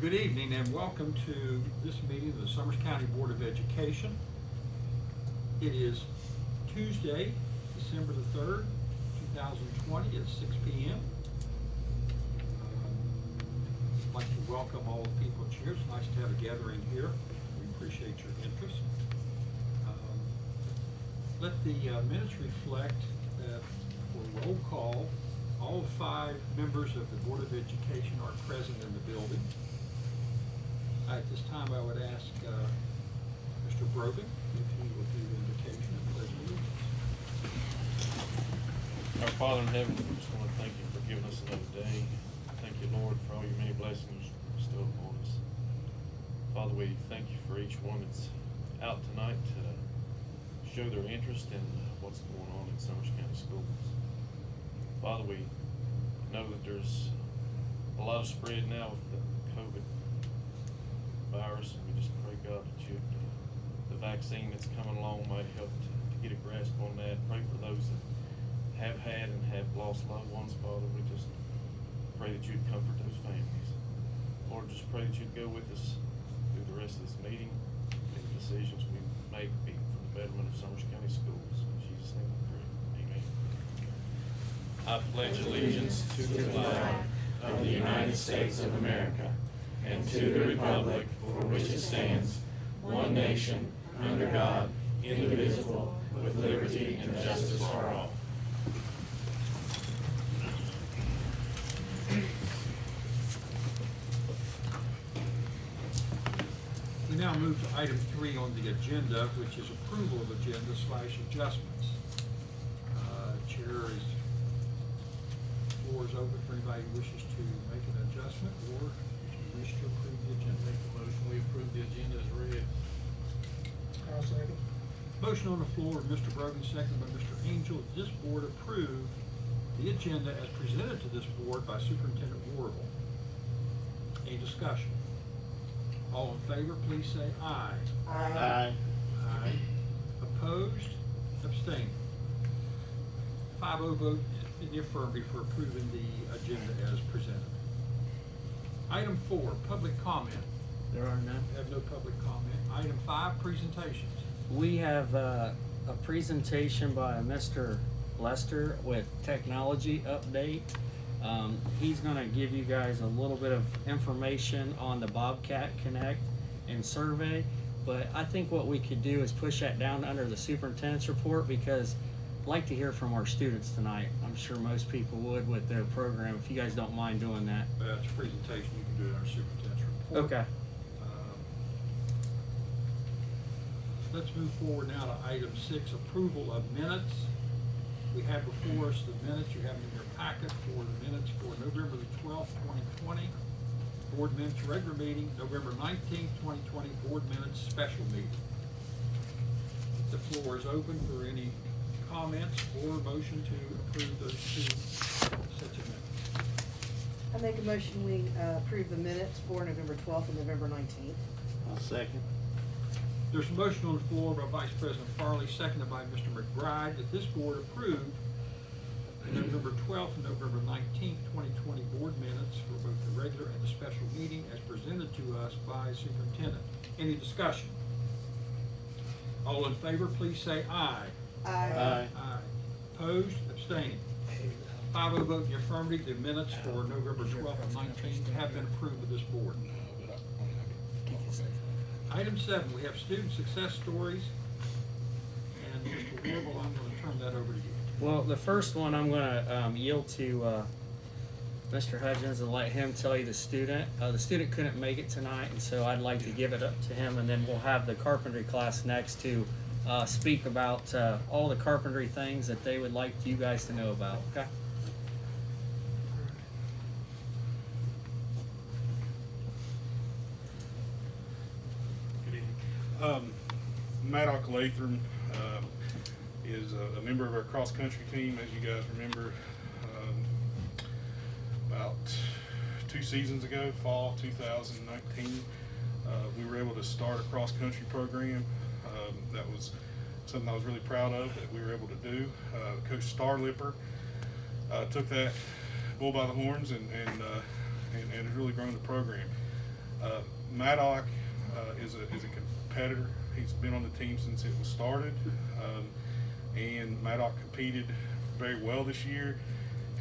Good evening and welcome to this meeting of the Summers County Board of Education. It is Tuesday, December the 3rd, 2020 at 6 p.m. I'd like to welcome all the people at Cheers. It's nice to have a gathering here. We appreciate your interest. Let the minutes reflect that for roll call, all 5 members of the Board of Education are present in the building. At this time, I would ask Mr. Brogan if he would do the invocation and pledge allegiance. Our Father in heaven, we just want to thank you for giving us another day. Thank you, Lord, for all your many blessings bestowed upon us. Father, we thank you for each one that's out tonight to show their interest in what's going on in Summers County schools. Father, we know that there's a lot of spread now with the COVID virus, and we just pray, God, that the vaccine that's coming along might help to get a grasp on that. Pray for those that have had and have lost loved ones, Father. We just pray that you'd comfort those families. Lord, just pray that you'd go with us through the rest of this meeting, and the decisions we make be for the betterment of Summers County schools. In Jesus' name we pray. Amen. I pledge allegiance to the flag of the United States of America and to the republic for which it stands, one nation, under God, indivisible, with liberty and justice for all. We now move to item 3 on the agenda, which is approval of agenda / adjustments. Chair is, floor is open for anybody who wishes to make an adjustment or wish to approve the agenda. Make the motion, we approve the agenda as read. I'll second. Motion on the floor of Mr. Brogan, seconded by Mr. Angel. This board approve the agenda as presented to this board by Superintendent Warble. Any discussion? All in favor, please say aye. Aye. Aye. Opposed? Abstained. 5-0 vote in the affirmative for approving the agenda as presented. Item 4, public comment. There are none. We have no public comment. Item 5, presentations. We have a presentation by Mr. Lester with technology update. He's going to give you guys a little bit of information on the Bobcat Connect and survey, but I think what we could do is push that down under the superintendent's report, because I'd like to hear from our students tonight. I'm sure most people would with their program. If you guys don't mind doing that. That's a presentation. You can do it in our superintendent's report. Okay. Let's move forward now to item 6, approval of minutes. We have before us the minutes. You have them in your packet for the minutes for November the 12th, 2020. Board minutes regular meeting, November 19th, 2020, board minutes special meeting. The floor is open for any comments or motion to approve those 2 sets of minutes. I make a motion we approve the minutes for November 12th and November 19th. I'll second. There's a motion on the floor by Vice President Farley, seconded by Mr. McBride, that this board approve the November 12th and November 19th, 2020 board minutes for both the regular and the special meeting as presented to us by Superintendent. Any discussion? All in favor, please say aye. Aye. Aye. Opposed? Abstained. 5-0 vote in the affirmative. The minutes for November 12th and 19th have been approved by this board. Item 7, we have student success stories. And Mr. Warble, I'm going to turn that over to you. Well, the first one I'm going to yield to Mr. Hudgens and let him tell you the student. The student couldn't make it tonight, and so I'd like to give it up to him, and then we'll have the carpentry class next to speak about all the carpentry things that they would like you guys to know about. Okay? Matt Ocklathram is a member of our cross-country team, as you guys remember. About 2 seasons ago, fall 2019, we were able to start a cross-country program. That was something I was really proud of that we were able to do. Coach Starlipper took that bull by the horns and has really grown the program. Maddock is a competitor. He's been on the team since it was started, and Maddock competed very well this year.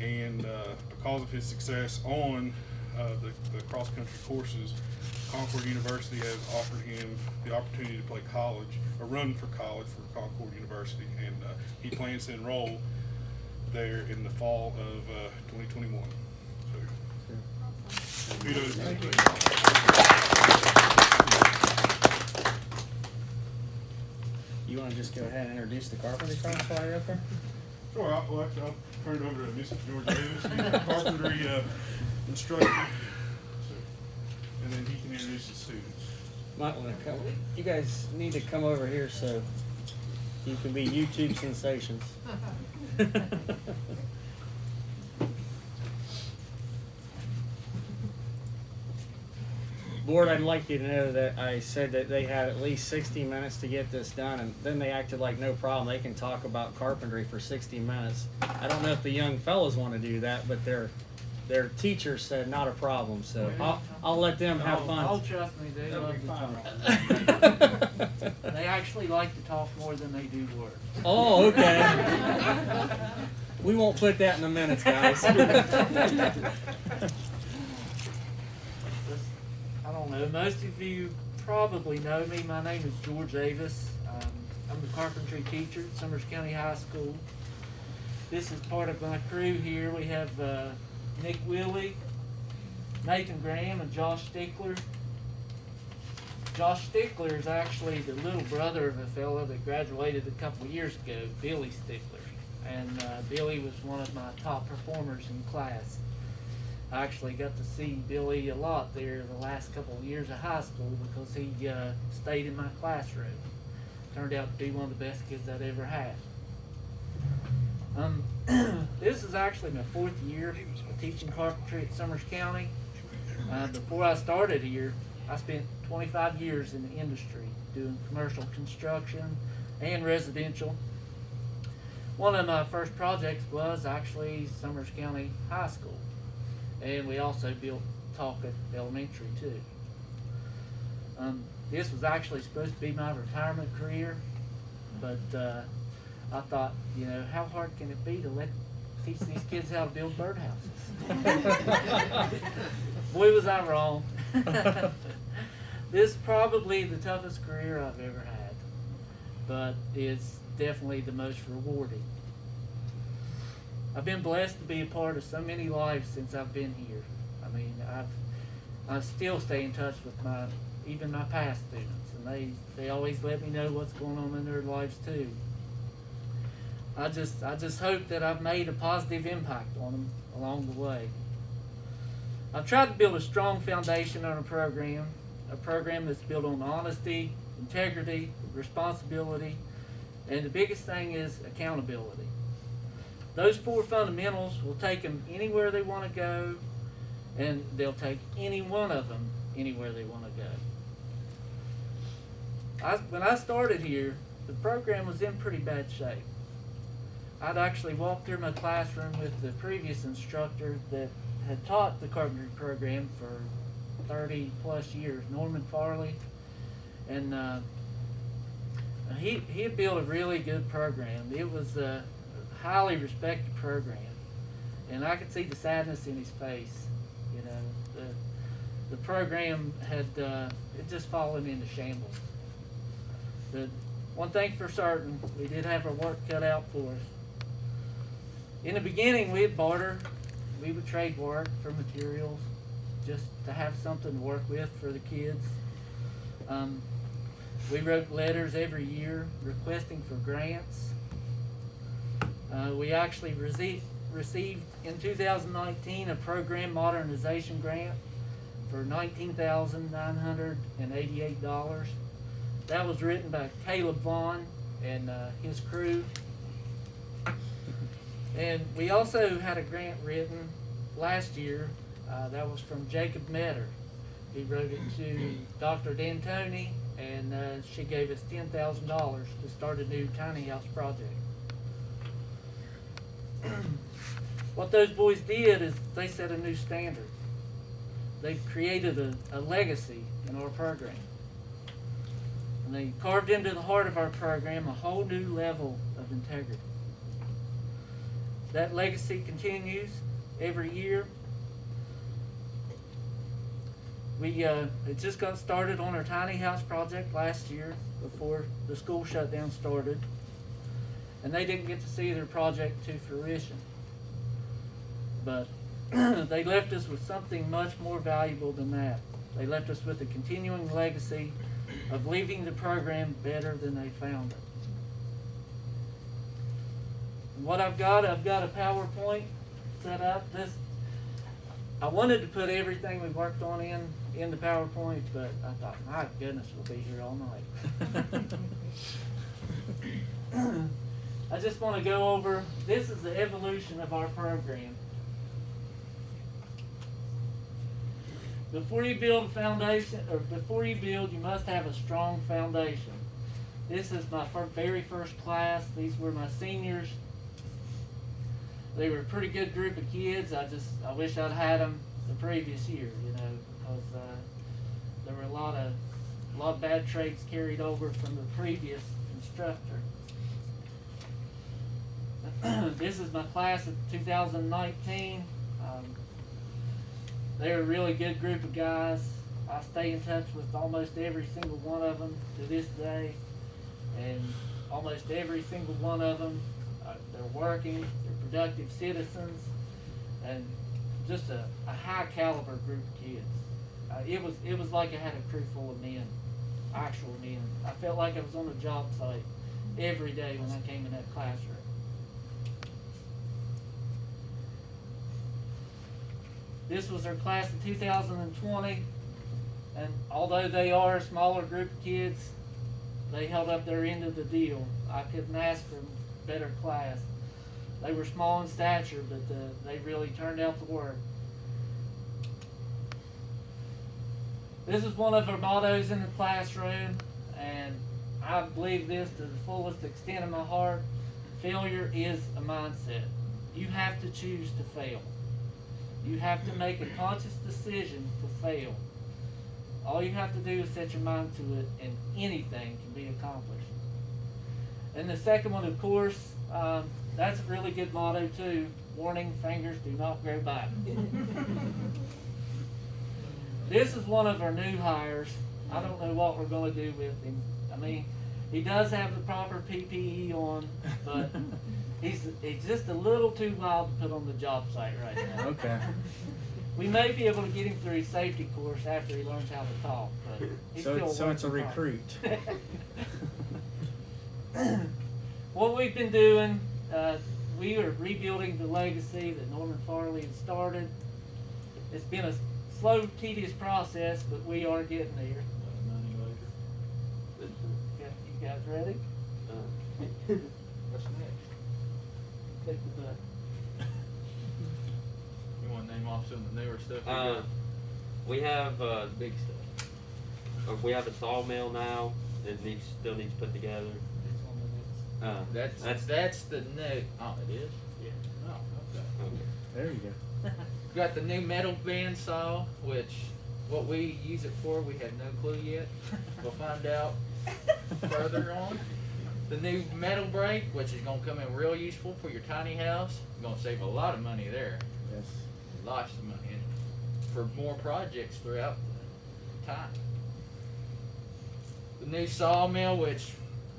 And because of his success on the cross-country courses, Concord University has offered him the opportunity to play college, or run for college for Concord University, and he plans to enroll there in the fall of 2021. So, kudos. Thank you. You wanna just go ahead and introduce the carpentry class while you're up there? Sure, I'll turn it over to Mr. George Davis, he's a carpentry instructor, so, and then he can introduce the students. Might wanna come, you guys need to come over here so you can be YouTube sensations. Board, I'd like you to know that I said that they had at least 60 minutes to get this done, and then they acted like no problem. They can talk about carpentry for 60 minutes. I don't know if the young fellows want to do that, but their teacher said not a problem, so I'll let them have fun. Oh, trust me, they That'll love be to fine. talk. They actually like to talk more than they do work. Oh, okay. We won't put that in the minutes, guys. I don't know, most of you probably know me. My name is George Davis. I'm the carpentry teacher at Summers County High School. This is part of my crew here. We have Nick Willie, Nathan Graham, and Josh Stickler. Josh Stickler is actually the little brother of a fellow that graduated a couple years ago, Billy Stickler. And Billy was one of my top performers in class. I actually got to see Billy a lot there the last couple of years of high school because he stayed in my classroom. Turned out to be one of the best kids I'd ever had. This is actually my 4th year of teaching carpentry at Summers County. Before I started here, I spent 25 years in the industry doing commercial construction and residential. One of my first projects was actually Summers County High School. And we also built Talcott Elementary too. This was actually supposed to be my retirement career, but I thought, you know, how hard can it be to teach these kids how to build birdhouses? Boy, was I wrong. This is probably the toughest career I've ever had, but it's definitely the most rewarding. I've been blessed to be a part of so many lives since I've been here. I mean, I still stay in touch with even my past students, and they always let me know what's going on in their lives too. I just hope that I've made a positive impact on them along the way. I've tried to build a strong foundation on a program that's built on honesty, integrity, responsibility, and the biggest thing is accountability. Those 4 fundamentals will take them anywhere they want to go, and they'll take any one of them anywhere they want to go. When I started here, the program was in pretty bad shape. I'd actually walked through my classroom with the previous instructor that had taught the carpentry program for 30 plus years, Norman Farley, and he had built a really good program. It was a highly respected program, and I could see the sadness in his face. You know, the program had it just fallen into shambles. But one thing for certain, we did have our work cut out for us. In the beginning, we'd barter. We would trade work for materials just to have something to work with for the kids. We wrote letters every year requesting for grants. We actually received in 2019 a program modernization grant for $19,988. That was written by Caleb Vaughn and his crew. And we also had a grant written last year that was from Jacob Metter. He wrote it to Dr. D'Antoni, and she gave us $10,000 to start a new tiny house project. What those boys did is they set a new standard. they've created a legacy in our program. And they carved into the heart of our program a whole new level of integrity. That legacy continues every year. It just got started on our tiny house project last year before the school shutdown started. And they didn't get to see their project to fruition. But they left us with something much more valuable than that. They left us with a continuing legacy of leaving the program better than they found it. And what I've got a PowerPoint set up. I wanted to put everything we worked on in the PowerPoint, but I thought, my goodness, we'll be here all night. I just want to go over, this is the evolution of our program. Before you build a foundation, or before you build, you must have a strong foundation. This is my very first class. These were my seniors. They were a pretty good group of kids. I wish I'd had them the previous year, because there were a lot of bad traits carried over from the previous instructor. This is my class of 2019. They're a really good group of guys. I stay in touch with almost every single one of them to this day, and almost every single one of them, they're working, they're productive citizens, and just a high caliber group of kids. It was like I had a crew full of men, actual men. I felt like I was on a job site every day when I came in that classroom. This was our class of 2020, and although they are a smaller group of kids, they held up their end of the deal. I couldn't ask for a better class. They were small in stature, but they really turned out the work. This is one of our mottos in the classroom, and I believe this to the fullest extent of my heart. Failure is a mindset. You have to choose to fail. You have to make a conscious decision to fail. All you have to do is set your mind to it, and anything can be accomplished. And the second one, of course, that's a really good motto too. Warning, fingers do not grow back. This is one of our new hires. I don't know what we're going to do with him. I mean, he does have the proper PPE on, but he's just a little too wild to put on the job site right now. Okay. We may be able to get him through his safety course after he learns how to talk, but he's So it's a recruit. What we've been doing, we are rebuilding the legacy that Norman Farley had started. It's been a slow, tedious process, but we are getting there. You guys ready? What's next? Click the button. You want to name off some of the newer stuff? You got? We have big stuff. We have a sawmill now that still needs put together. That's the new. Oh, it is. Yeah. Oh, okay. Okay. There you go. We got the new metal band saw, which what we use it for, we have no clue yet. We'll find out further on. The new metal brake, which is going to come in real useful for your tiny house. You're going to save a lot of money there. Yes. Lots of money, and for more projects throughout the time. The new sawmill, which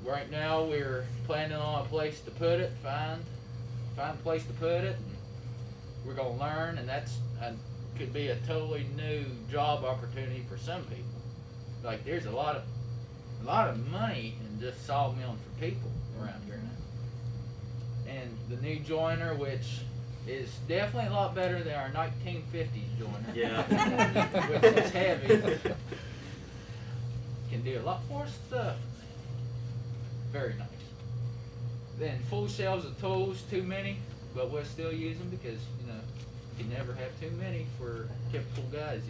right now we're planning on a place to put it, find a place to put it. And we're gonna learn, and that's could be a totally new job opportunity for some people. Like there's a lot of money in just sawmilling for people around here now. And the new joiner, which is definitely a lot better than our 1950s joiner. Yeah. Which is heavy. Can do a lot more stuff. Very nice. Then full shelves of tools, too many, but we'll still use them because, you never have too many for typical guys,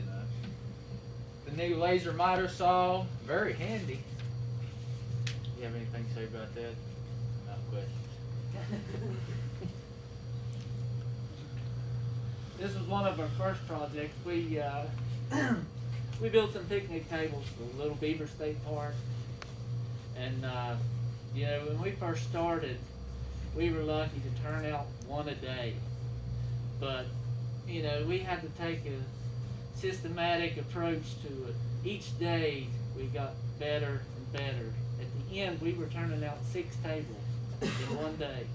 The new laser miter saw, very handy. You have anything to say about that? No questions. This was one of our first projects. we built some picnic tables for Little Beaver State Park. And, you know, when we first started, we were lucky to turn out one a day. But, you know, we had to take a systematic approach to it. Each day we got better and better. At the end, we were turning out 6 tables in one day.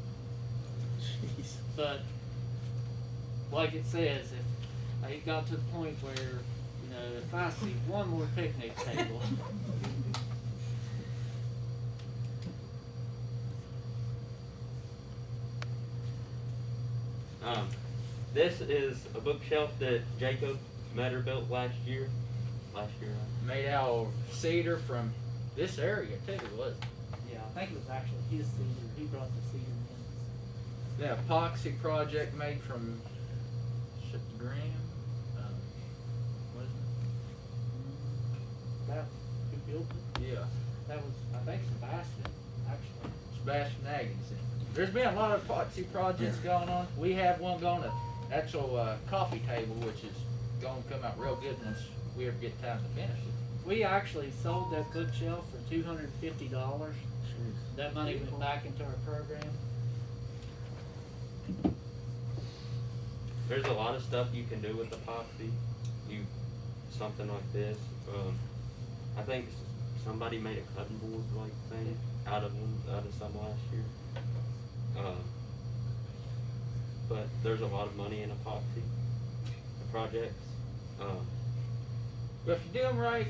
Jeez. But, like it says, if I got to the point where, you know, if I see one more picnic table, This is a bookshelf that Jacob Metter built last year. Made out of cedar from this area too, wasn't it? yeah, I think it was actually his cedar. He brought the cedar in. The epoxy project made from graham. What is That, who built it? it? Yeah, That was, I think, Sebastian, actually. Sebastian Atkinson. There's been a lot of epoxy projects going on. We have one going to actual coffee table, which is going to come out real good once we ever get time to finish it. We actually sold that bookshelf for $250. That money went back into our program. There's a lot of stuff you can do with epoxy. Something like this. I think somebody made a cutting board like thing out of some last year. But there's a lot of money in epoxy projects. But if you do them right,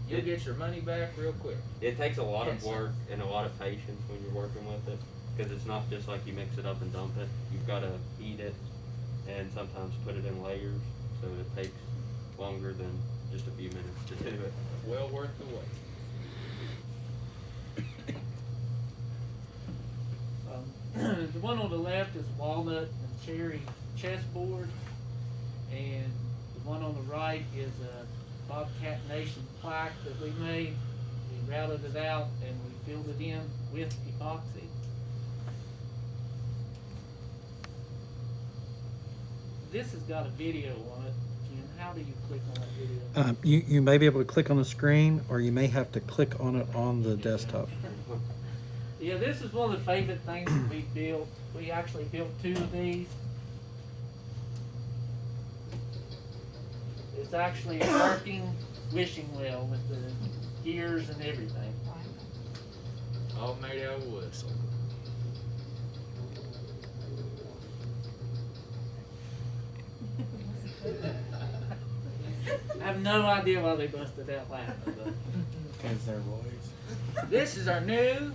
you'll get your money back real quick. It takes a lot of Yes. work and a lot of patience when you're working with it, because it's not just like you mix it up and dump it. You've got to heat it and sometimes put it in layers, so it takes longer than just a few minutes to do it. Well worth the wait. The one on the left is walnut and cherry chessboard, and the one on the right is a Bobcat Nation plaque that we made. We routed it out and we filled it in with epoxy. This has got a video on it. Ken, how do you click on that video? You may be able to click on the screen, or you may have to click on it on the desktop. Yeah, this is one of the favorite things that we built. We actually built 2 of these. It's actually a working wishing well with the gears and everything. All made out of wood. I have no idea why they busted out laughing, but Because they're boys. This is our new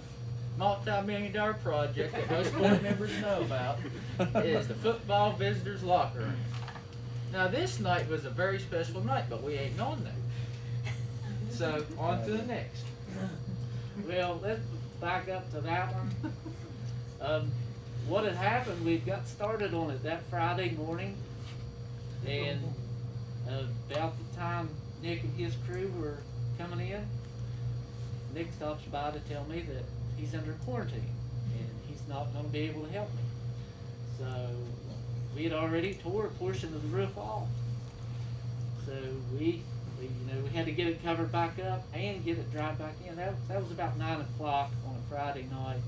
multi-million-dollar project that most board members know about. It is the football visitors locker room. Now this night was a very special night, but we ain't on there. So on to the next. well, let's back up to that one. What had happened, we got started on it that Friday morning, and about the time Nick and his crew were coming in, Nick stops by to tell me that he's under quarantine and he's not going to be able to help me. So we had already tore a portion of the roof off. So we had to get it covered back up and get it dried back in. That was about 9 o'clock on a Friday night.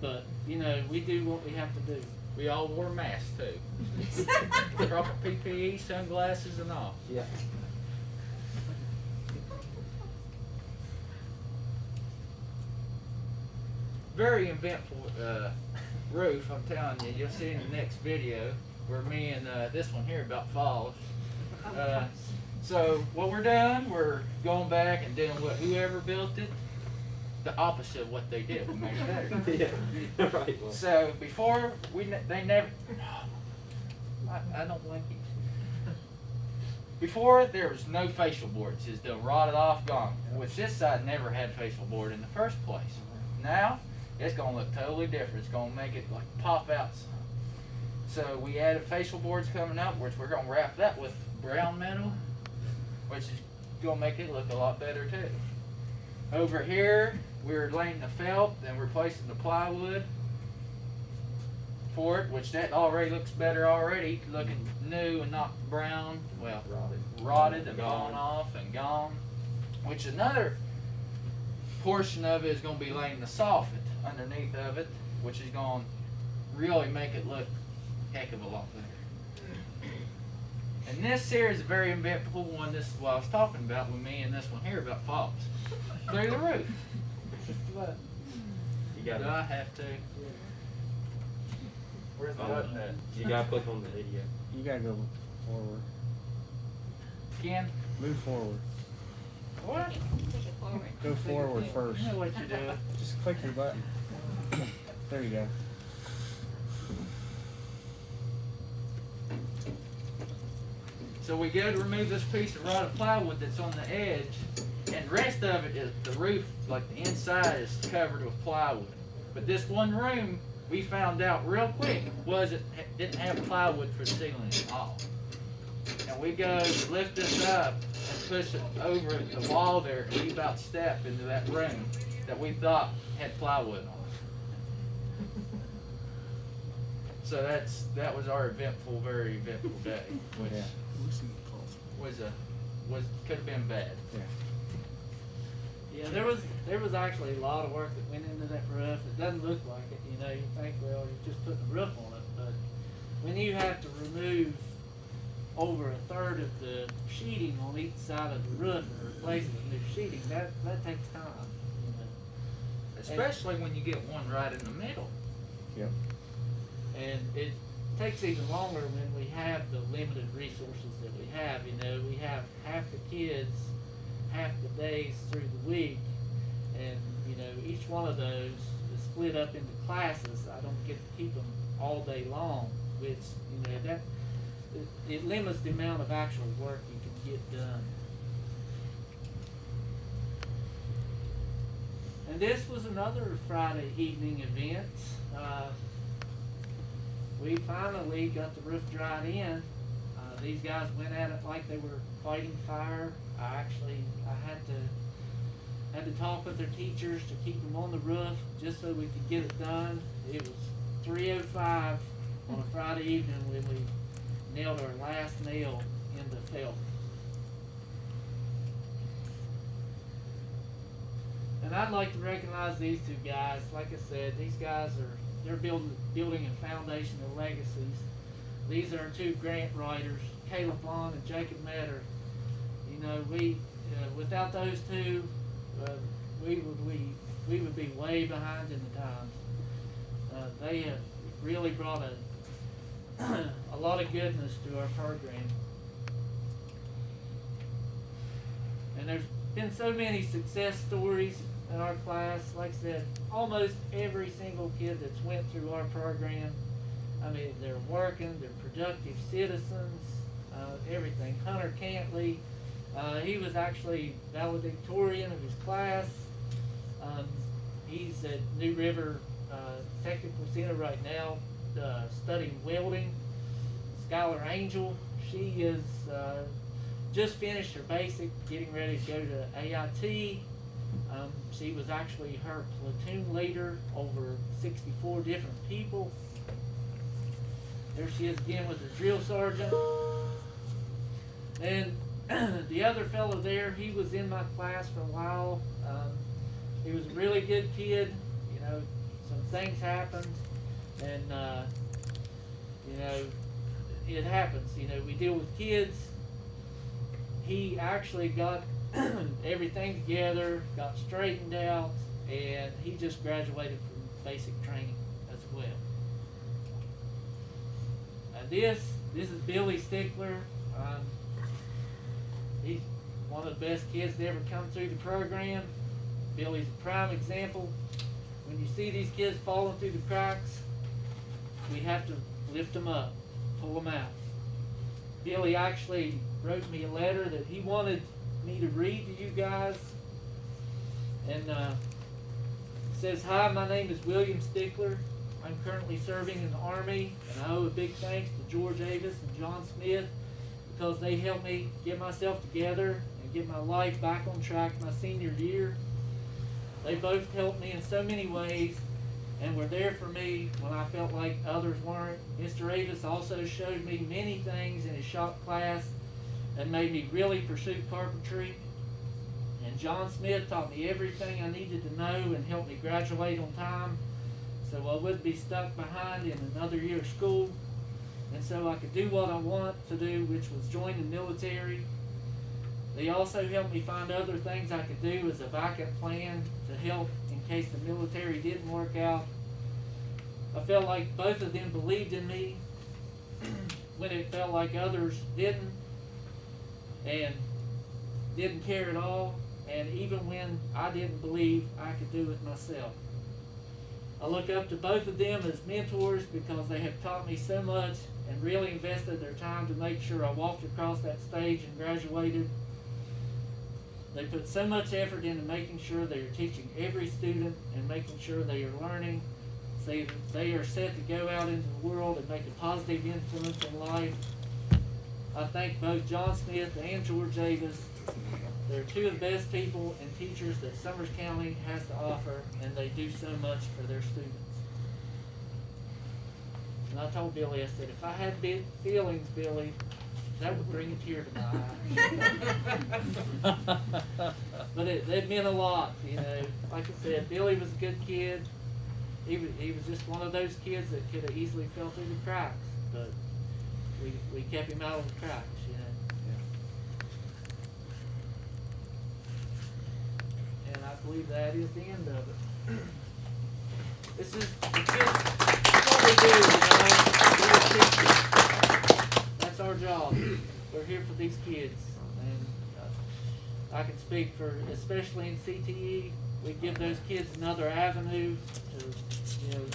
But we do what we have to do. We all wore masks too. Proper PPE, sunglasses and all. Yeah. Very eventful roof, I'm telling you. You'll see in the next video where me and this one here about falls. So what we're doing, we're going back and doing what whoever built it, the opposite of what they did. We made it better. Yeah. Right. Well. So before they never. I don't like it. Before there was no facial boards, just done rotted off, gone. Which this side never had facial board in the first place. Now it's gonna look totally different. It's gonna make it like pop out. So we added facial boards coming up, which we're gonna wrap that with brown metal, which is gonna make it look a lot better too. Over here, we're laying the felt and replacing the plywood. for it, which that already looks better already, looking new and not brown, well, rotted and fallen off and gone. Which another portion of it is going to be laying the soffit underneath of it, which is going to really make it look a heck of a lot better. And this here is a very eventful one. This is what I was talking about with me and this one here about faults through the roof. You Do gotta, I have to? Where's the button at? you gotta click on the video. You gotta go forward. Ken? Move forward. What? Go forward first. I know what you're doing. Just click your button. There you go. So we go to remove this piece of rotted plywood that's on the edge, and the rest of it is the roof, like the inside is covered with plywood. But this one room, we found out real quick, didn't have plywood for the ceiling at all. And we go to lift this up and push it over the wall there, and we about step into that room that we thought had plywood on it. So that was our eventful, very eventful day, which Yeah. could have been bad. Yeah, there was actually a lot of work that went into that roof. It doesn't look like it, you know. You think, well, you're just putting a roof on it, but when you have to remove over a third of the sheeting on each side of the roof and replace it with new sheeting, that takes time, you know. Especially when you get one right in the middle. Yep. And it takes even longer when we have the limited resources that we have. You know, we have half the kids, half the days through the week, and you know, each one of those is split up into classes. I don't get to keep them all day long, which, you know, it limits the amount of actual work you can get done. And this was another Friday evening event. We finally got the roof dried in. These guys went at it like they were fighting fire. I had to talk with their teachers to keep them on the roof just so we could get it done. It was 3:05 on a Friday evening when we nailed our last nail in the felt. And I'd like to recognize these two guys. Like I said, these guys they're building a foundation of legacies. These are our two grant writers, Caleb Bond and Jacob Metter. You know, without those two, we would be way behind in the times. They have really brought a lot of goodness to our program. And there's been so many success stories in our class. Like I said, almost every single kid that's went through our program, I mean, they're working, they're productive citizens, everything. Hunter Cantley, he was actually valedictorian of his class. He's at New River Technical Center right now, studying welding. Skylar Angel, she is just finished her basic, getting ready to go to AIT. She was actually her platoon leader over 64 different people. There she is again with the drill sergeant. And the other fellow there, he was in my class for a while. He was a really good kid. You know, some things happened, and you know, it happens. You know, we deal with kids. He actually got everything together, got straightened out, and he just graduated from basic training as well. This is Billy Stickler. He's one of the best kids to ever come through the program. Billy's a prime example. When you see these kids falling through the cracks, we have to lift them up, pull them out. Billy actually wrote me a letter that he wanted me to read to you guys. And it says, "Hi, my name is William Stickler. I'm currently serving in the Army, and I owe a big thanks to George Avis and John Smith because they helped me get myself together and get my life back on track my senior year. They both helped me in so many ways, and were there for me when I felt like others weren't. Mr. Avis also showed me many things in his shop class that made me really pursue carpentry. And John Smith taught me everything I needed to know and helped me graduate on time so I wouldn't be stuck behind in another year of school, and so I could do what I want to do, which was join the military. They also helped me find other things I could do as a backup plan to help in case the military didn't work out. I felt like both of them believed in me when it felt like others didn't and didn't care at all, and even when I didn't believe I could do it myself. I look up to both of them as mentors because they have taught me so much and really invested their time to make sure I walked across that stage and graduated. They put so much effort into making sure they are teaching every student and making sure they are learning, so that they are set to go out into the world and make a positive influence in life. I thank both John Smith and George Davis. They're two of the best people and teachers that Summers County has to offer, and they do so much for their students. And I told Billy, I said, if I had big feelings, Billy, that would bring a tear to my eye. But it meant a lot, you know. Like I said, Billy was a good kid. He was just one of those kids that could have easily fell through the cracks, but we kept him out of the cracks, you know. And I believe that is the end of it. This is what we do, you know. We're teachers. That's our job. We're here for these kids, and I can speak for, especially in CTE, we give those kids another avenue to, you know,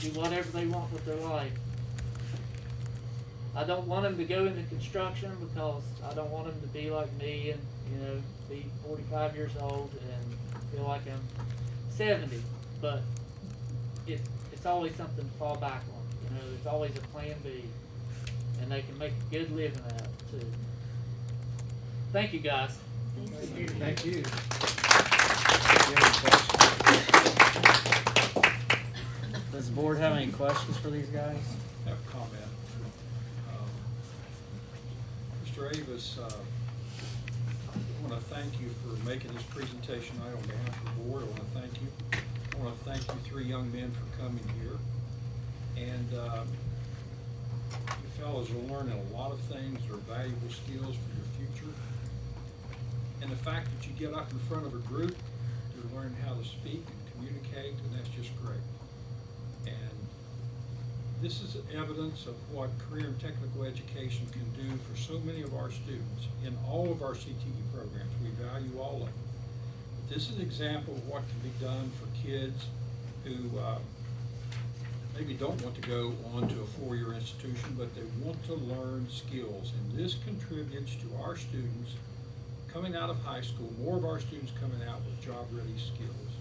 do whatever they want with their life. I don't want them to go into construction because I don't want them to be like me and, you know, be 45 years old and feel like I'm 70. But it's always something to fall back on. You know, there's always a plan B, and they can make a good living out of it too. Thank you, guys. Thank you. Thank you. Does the board have any questions for these guys? I have a comment. Mr. Avis, I want to thank you for making this presentation tonight on behalf of the board. I want to thank you. I want to thank you three young men for coming here. And you fellows are learning a lot of things that are valuable skills for your future. And the fact that you get up in front of a group to learn how to speak and communicate, and that's just great. And this is evidence of what career and technical education can do for so many of our students in all of our CTE programs. We value all of them. But this is an example of what can be done for kids who maybe don't want to go on to a four-year institution, but they want to learn skills. And this contributes to our students coming out of high school, more of our students coming out with job-ready skills.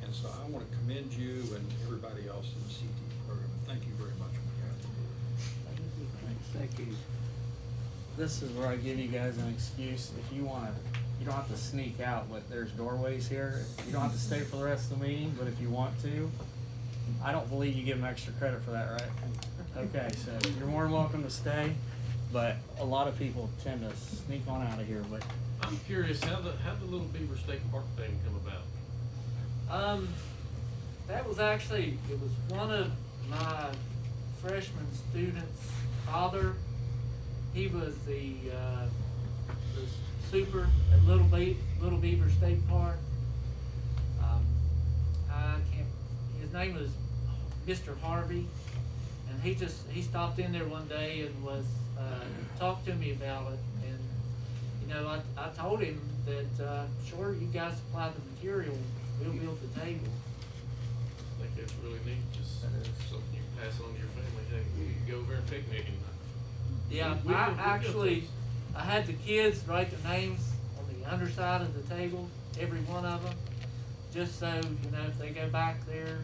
And so I want to commend you and everybody else in the CTE program. And thank you very much on behalf of the board. Thank you. This is where I give you guys an excuse. If you want to, you don't have to sneak out, but there's doorways here. You don't have to stay for the rest of the meeting, but if you want to, I don't believe you give them extra credit for that, right? Okay, so you're more than welcome to stay, but a lot of people tend to sneak on out of here. But I'm curious, how the Little Beaver State Park thing come about? That was actually, it was one of my freshman students' father. He was the super at Little Beaver State Park. His name was Mr. Harvey, and he stopped in there one day and was talked to me about it. And you know, I told him that sure, you guys supply the material, we'll build the table. I think that's really neat, just something you can pass on to your family. Hey, you can go over and picnic and. Yeah, I had the kids write their names on the underside of the table, every one of them, just so, you know, if they go back there,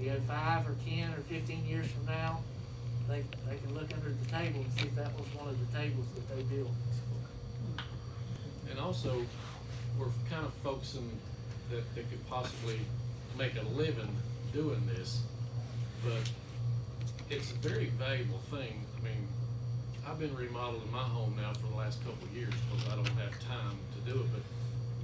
you know, 5 or 10 or 15 years from now, they can look under the table and see if that was one of the tables that they built. And also, we're kind of focusing that they could possibly make a living doing this, but it's a very valuable thing. I mean, I've been remodeling my home now for the last couple of years because I don't have time to do it, but,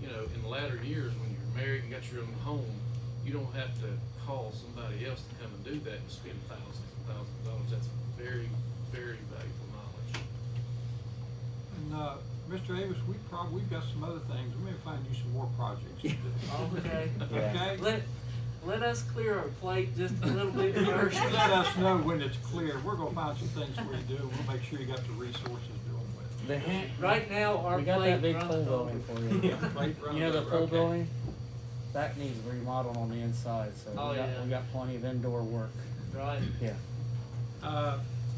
you know, in the latter years, when you're married and got your own home, you don't have to call somebody else to come and do that and spend thousands and thousands of dollars. That's very, very valuable knowledge. And, Mr. Davis, we've got some other things. We may find you some more projects to do. Okay. Okay? Let us clear our plate just a little bit first. You let us know when it's clear. We're gonna find some things for you to do. We'll make sure you got the resources to do them with. The hand, Right now, our we got plate that big runs pole over. building for you. Yeah, plate runs You know the over, pole okay. building? That needs remodeled on the inside, so Oh, yeah. we got plenty of indoor work. Right. Yeah.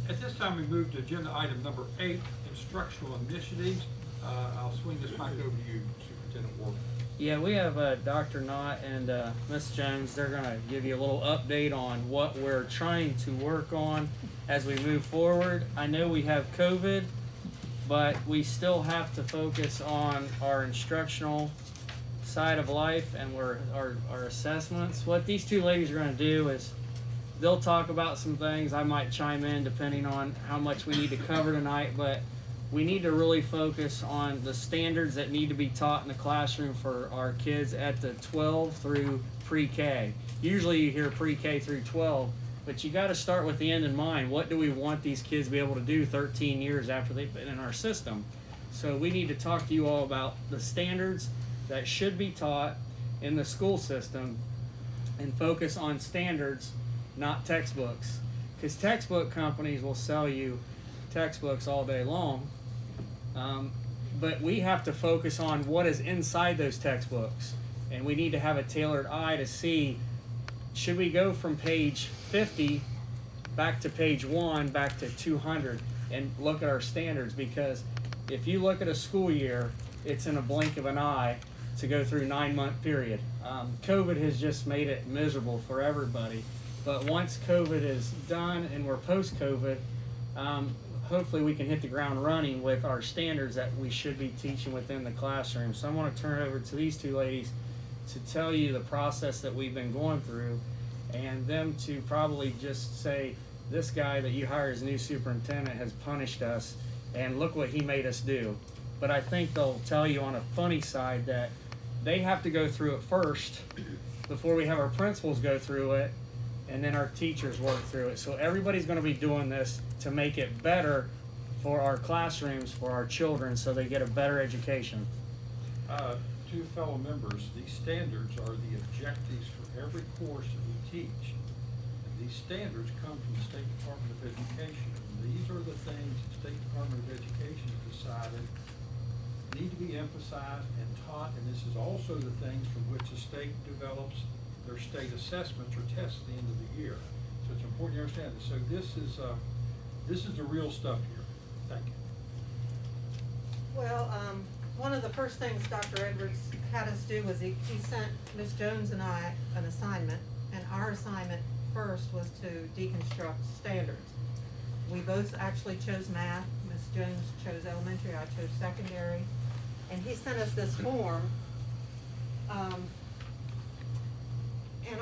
At this time, we move to agenda item number 8, instructional initiatives. I'll swing this back over to you, Superintendent Ward. Yeah, we have Dr. Knott and Ms. Jones. They're going to give you a little update on what we're trying to work on as we move forward. I know we have COVID, but we still have to focus on our instructional side of life and our assessments. What these two ladies are going to do is they'll talk about some things. I might chime in depending on how much we need to cover tonight, but we need to really focus on the standards that need to be taught in the classroom for our kids at the 12 through pre-K. Usually you hear pre-K through 12, but you got to start with the end in mind. What do we want these kids to be able to do 13 years after they've been in our system? So we need to talk to you all about the standards that should be taught in the school system and focus on standards, not textbooks. Because textbook companies will sell you textbooks all day long, but we have to focus on what is inside those textbooks, and we need to have a tailored eye to see, should we go from page 50 back to page 1 back to 200 and look at our standards? Because if you look at a school year, it's in a blink of an eye to go through 9-month period. COVID has just made it miserable for everybody, but once COVID is done and we're post-COVID, hopefully we can hit the ground running with our standards that we should be teaching within the classroom. So I want to turn it over to these two ladies to tell you the process that we've been going through, and them to probably just say, this guy that you hire as new superintendent has punished us, and look what he made us do. But I think they'll tell you on a funny side that they have to go through it first before we have our principals go through it, and then our teachers work through it. So everybody's going to be doing this to make it better for our classrooms, for our children, so they get a better education. To fellow members, these standards are the objectives for every course that we teach. And these standards come from the State Department of Education. And these are the things the State Department of Education has decided need to be emphasized and taught, and this is also the things from which the state develops their state assessments or tests at the end of the year. So it's important you understand this. So this is the real stuff here. Thank you. Well, one of the first things Dr. Edwards had us do was he sent Ms. Jones and I an assignment, and our assignment first was to deconstruct standards. We both actually chose math. Ms. Jones chose elementary, I chose secondary. And he sent us this form. And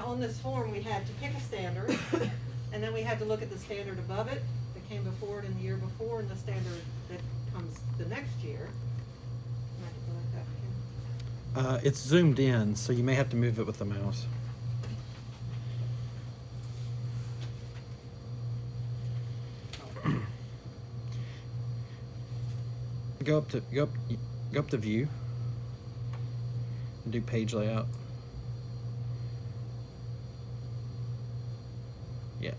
on this form, we had to pick a standard, and then we had to look at the standard above it that came before it in the year before, and the standard that comes the next year. Might have to go like that, Ken. It's zoomed in, so you may have to move it with the mouse. Go up to view and do page layout. Yeah.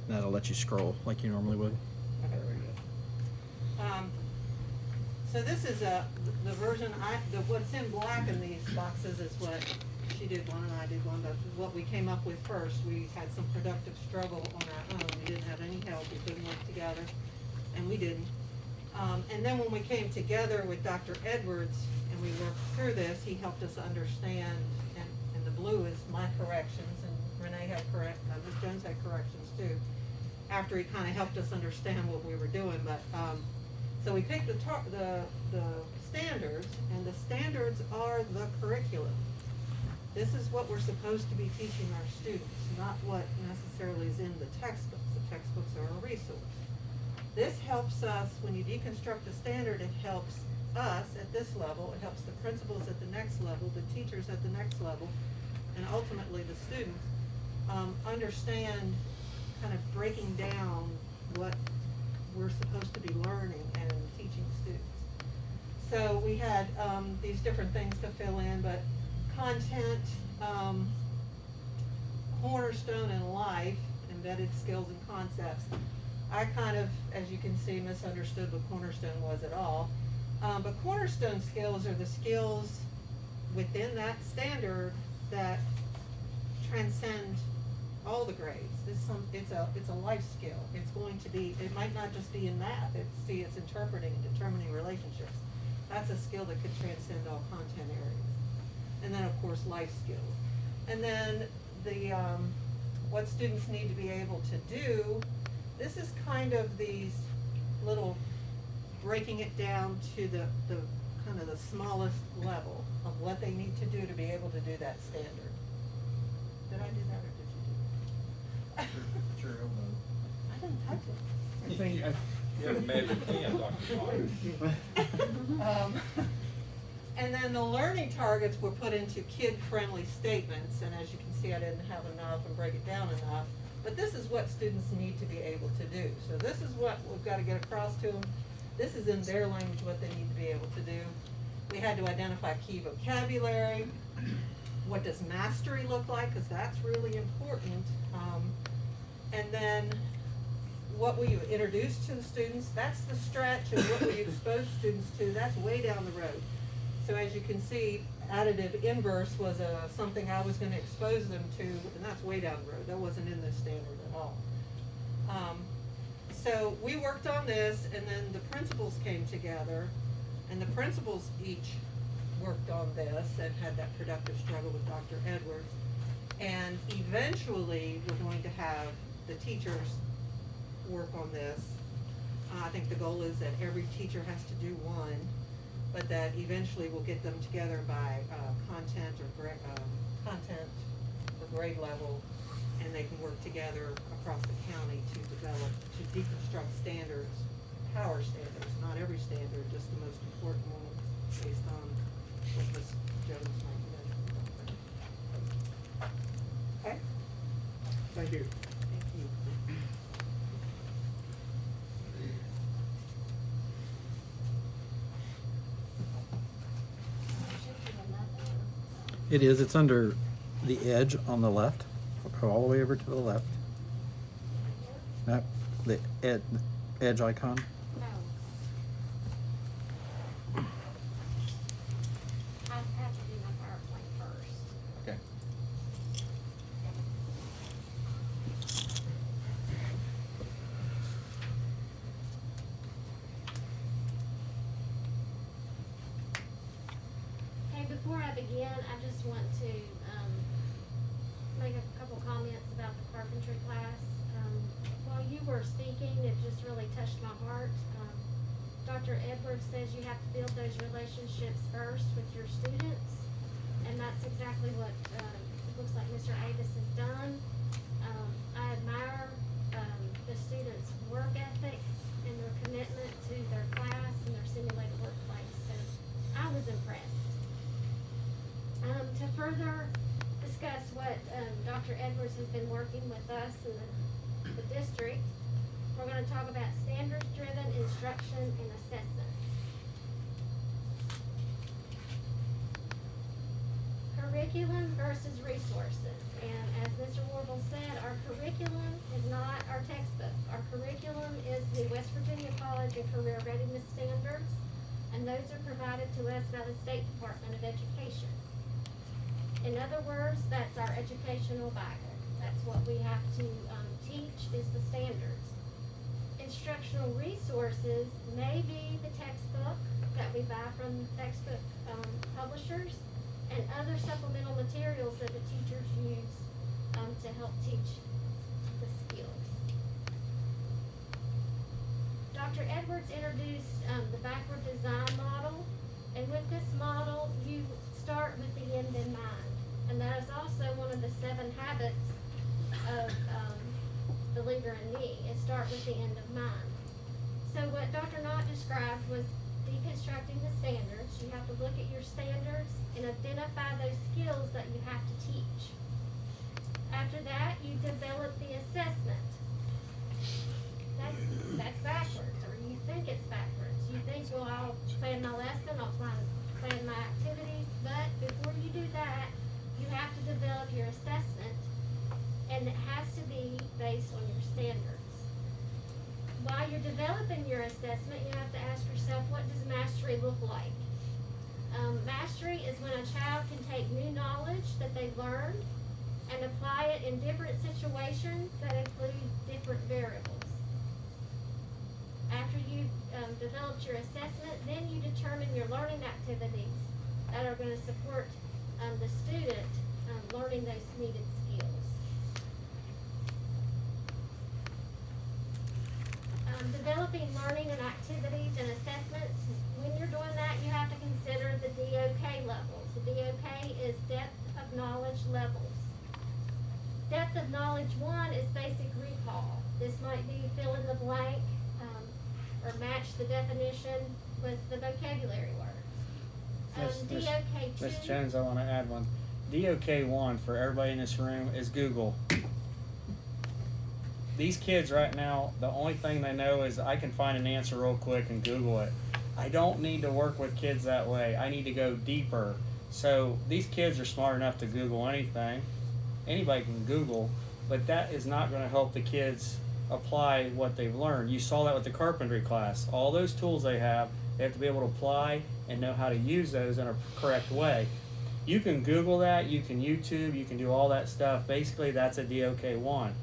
That'll let you scroll like you normally would. Okay. So this is the version what's in black in these boxes is what she did one and I did one, but what we came up with first. We had some productive struggle on our own. We didn't have any help. We couldn't work together, and we didn't. And then when we came together with Dr. Edwards and we worked through this, he helped us understand, and the blue is my corrections, and Renee had Ms. Jones had corrections too, after he kind of helped us understand what we were doing. But so we picked the standards, and the standards are the curriculum. This is what we're supposed to be teaching our students, not what necessarily is in the textbooks. The textbooks are a resource. This helps us, when you deconstruct the standard, it helps us at this level, it helps the principals at the next level, the teachers at the next level, and ultimately the students, understand kind of breaking down what we're supposed to be learning and teaching students. So we had these different things to fill in, but content, Cornerstone and life, embedded skills and concepts. I kind of, as you can see, misunderstood what Cornerstone was at all. But Cornerstone skills are the skills within that standard that transcend all the grades. It's a life skill. It's going to be, it might not just be in math. It's interpreting and determining relationships. That's a skill that could transcend all content areas. And then, of course, life skills. And then the, what students need to be able to do, this is kind of these little, breaking it down to the kind of the smallest level of what they need to do to be able to do that standard. Did I do that or did you do it? Sure, no. I didn't touch it. I think, You have a magic hand, Dr. Fox. And then the learning targets were put into kid-friendly statements, and as you can see, I didn't have enough and break it down enough. But this is what students need to be able to do. So this is what we've got to get across to them. This is in their language what they need to be able to do. We had to identify key vocabulary. What does mastery look like? Because that's really important. And then what will you introduce to the students? That's the stretch. And what will you expose students to? That's way down the road. So as you can see, additive inverse was something I was going to expose them to, and that's way down the road. That wasn't in this standard at all. So we worked on this, and then the principals came together, and the principals each worked on this and had that productive struggle with Dr. Edwards. And eventually, we're going to have the teachers work on this. I think the goal is that every teacher has to do one, but that eventually we'll get them together by content or grade level, and they can work together across the county to develop, to deconstruct standards, power standards, not every standard, just the most important ones based on what Ms. Jones might know. Okay? Thank you. Thank you. it is, it's under the edge on the left, go all the way over to the left. That, the edge icon. I have to do my PowerPoint first. Okay. Okay, before I begin, I just want to make a couple comments about the carpentry class. While you were speaking, it just really touched my heart. Dr. Edwards says you have to build those relationships first with your students, and that's exactly what it looks like Mr. Avis has done. I admire the students' work ethic and their commitment to their class and their simulated workplace, so I was impressed. To further discuss what Dr. Edwards has been working with us in the district, we're going to talk about standards-driven instruction and assessment. Curriculum versus resources. And as Mr. Warble said, our curriculum is not our textbook. Our curriculum is the West Virginia College and Career Readiness Standards, and those are provided to us by the State Department of Education. In other words, that's our educational Bible. That's what we have to teach is the standards. Instructional resources may be the textbook that we buy from textbook publishers and other supplemental materials that the teachers use to help teach the skills. Dr. Edwards introduced the backward design model, and with this model you start with the end in mind, and that the end of mind. So what Dr. Knott described was deconstructing the standards. You have to look at your standards and identify those skills that you have to teach. After that, you develop the assessment. That's backwards, or you think it's backwards. You think, well, I'll plan my lesson, I'll plan my activities, but before you do that, you have to develop your assessment, and it has to be based on your standards. While you're developing your assessment, you have to ask yourself, what does mastery look like? Mastery is when a child can take new knowledge that they've learned and apply it in different situations that include different variables. After you've developed your assessment, then you determine your learning activities that are going to support the student learning those needed skills. Developing learning and activities and assessments, when you're doing that, you have to consider the DOK levels. The DOK is depth of knowledge levels. Depth of knowledge 1 is basic recall. This might be fill in the blank or match the definition with the vocabulary words. DOK 2. Ms. Jones, I want to add one. DOK 1 for everybody in this room is Google. These kids right now, the only thing they know is I can find an answer real quick and Google it. I don't need to work with kids that way. I need to go deeper. So these kids are smart enough to Google anything. Anybody can Google, but that is not going to help the kids apply what they've learned. You saw that with the carpentry class. All those tools they have to be able to apply and know how to use those in a correct way. You can Google that, you can YouTube, you can do all that stuff. Basically, that's a DOK 1.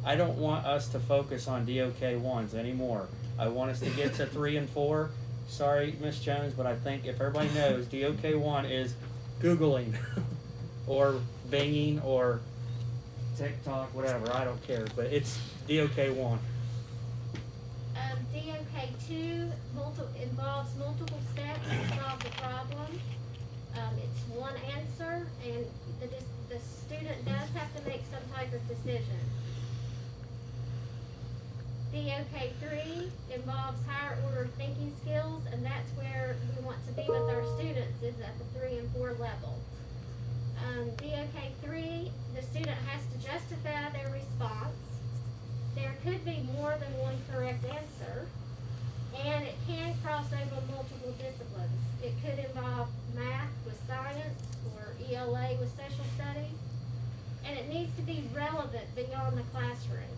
I don't want us to focus on DOK 1s anymore. I want us to get to 3 and 4. Sorry, Miss Jones, but I think if everybody knows, DOK 1 is Googling or Binging or TikTok, whatever, I don't care, but it's DOK 1. DOK 2 involves multiple steps to solve the problem. It's one answer, and the student does have to make some type of decision. DOK 3 involves higher order thinking skills, and that's where we want to be with our students, is at the 3 and 4 level. DOK 3, the student has to justify their response. There could be more than one correct answer, and it can cross over multiple disciplines. It could involve math with science or ELA with social studies, and it needs to be relevant beyond the classroom.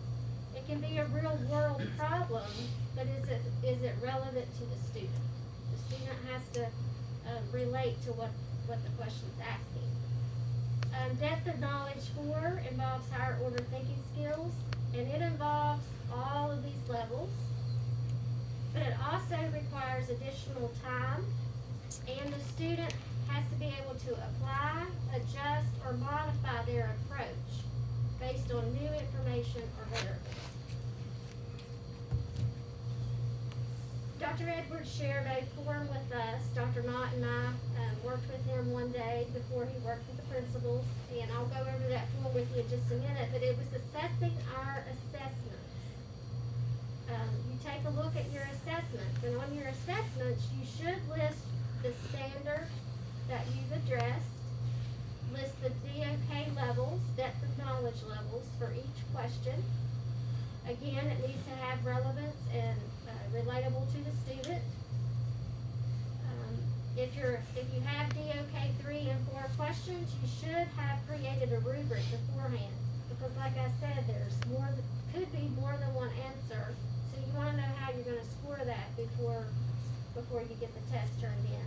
It can be a real world problem, but is it relevant to the student? The student has to relate to what the question's asking. Depth of knowledge 4 involves higher order thinking skills, and it involves all of these levels, but it also requires additional time, and the student has to be able to apply, adjust, or modify their approach based on new information or variables. Dr. Edwards shared a form with us. Dr. Knott and I worked with him one day before he worked with the principals, and I'll go over that form with you in just a minute, but it was assessing our assessments. You take a look at your assessments, and on your assessments, you should list the standard that you've addressed, list the DOK levels, depth of knowledge levels for each question. Again, it needs to have relevance and relatable to the student. If you have DOK 3 and 4 questions, you should have created a rubric beforehand, because like I said, could be more than one answer. So you want to know how you're going to score that before you get the test turned in.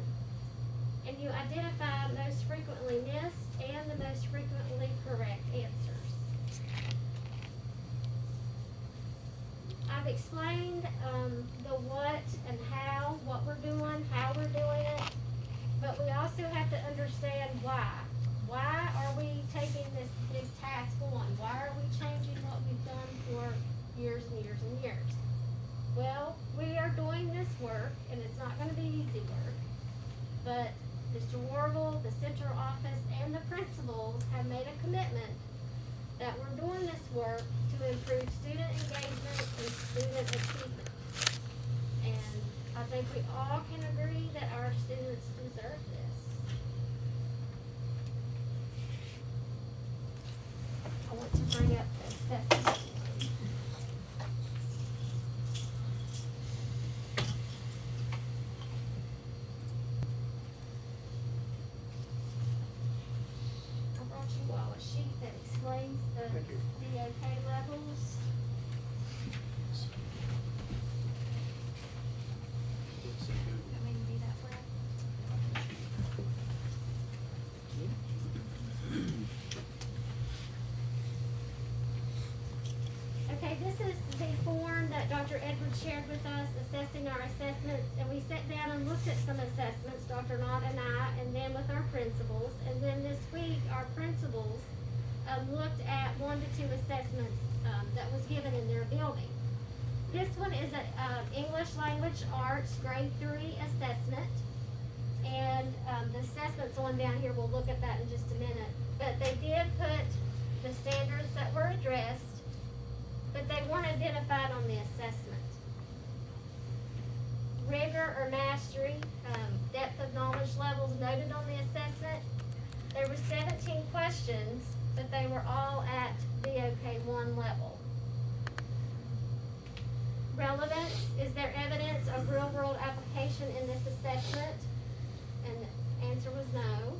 And you identify most frequently missed and the most frequently correct answers. I've explained the what and how, what we're doing, how we're doing it, but we also have to understand why. Why are we taking this big task on? Why are we changing what we've done for years and years and years? Well, we are doing this work, and it's not going to be easy work, but Mr. Warble, the central office, and the principals have made a commitment that we're doing this work to improve student engagement and student achievement. And I think we all can agree that our students deserve this. I want to bring up the assessment. I brought you all a sheet that explains the Thank you. DOK levels. I mean, be that way. Okay, this is the form that Dr. Edwards shared with us, assessing our assessments, and we sat down and looked at some assessments, Dr. Knott and I, and then with our principals, and then this week, our principals looked at 1 to 2 assessments that was given in their building. This one is an English Language Arts Grade 3 assessment, and the assessments on down here, we'll look at that in just a minute, but they did put the standards that were addressed, but they weren't identified on the assessment. Rigor or mastery, depth of knowledge levels noted on the assessment. There were 17 questions, but they were all at DOK 1 level. Relevance, is there evidence of real-world application in this assessment? And the answer was no.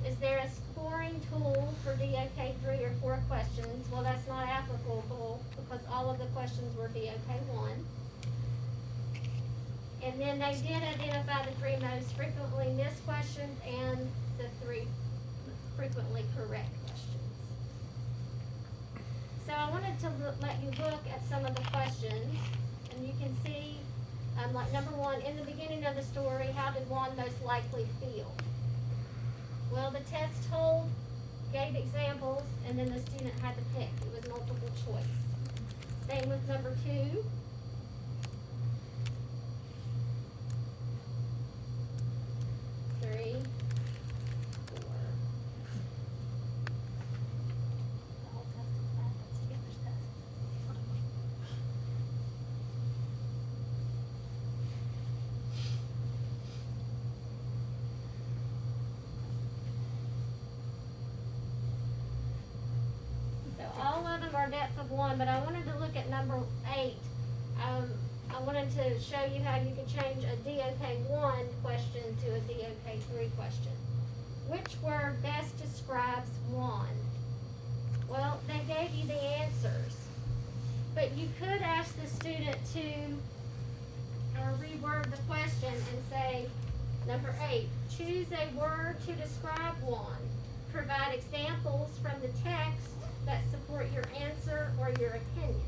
Is there a scoring tool for DOK 3 or 4 questions? Well, that's not applicable because all of the questions were DOK 1. And then they did identify the 3 most frequently missed questions and the 3 frequently correct questions. So I wanted to let you look at some of the questions, and you can see, like number 1, in the beginning of the story, how did one most likely feel? Well, the test gave examples, and then the student had to pick. It was multiple choice. Same with number 2. Three, 4. The whole test is that. That's Taylor's test. So all of them are depth of 1, but I wanted to look at number 8. I wanted to show you how you could change a DOK 1 question to a DOK 3 question. Which word best describes 1? Well, they gave you the answers, but you could ask the student to reword the question and say, number 8, choose a word to describe 1. Provide examples from the text that support your answer or your opinion.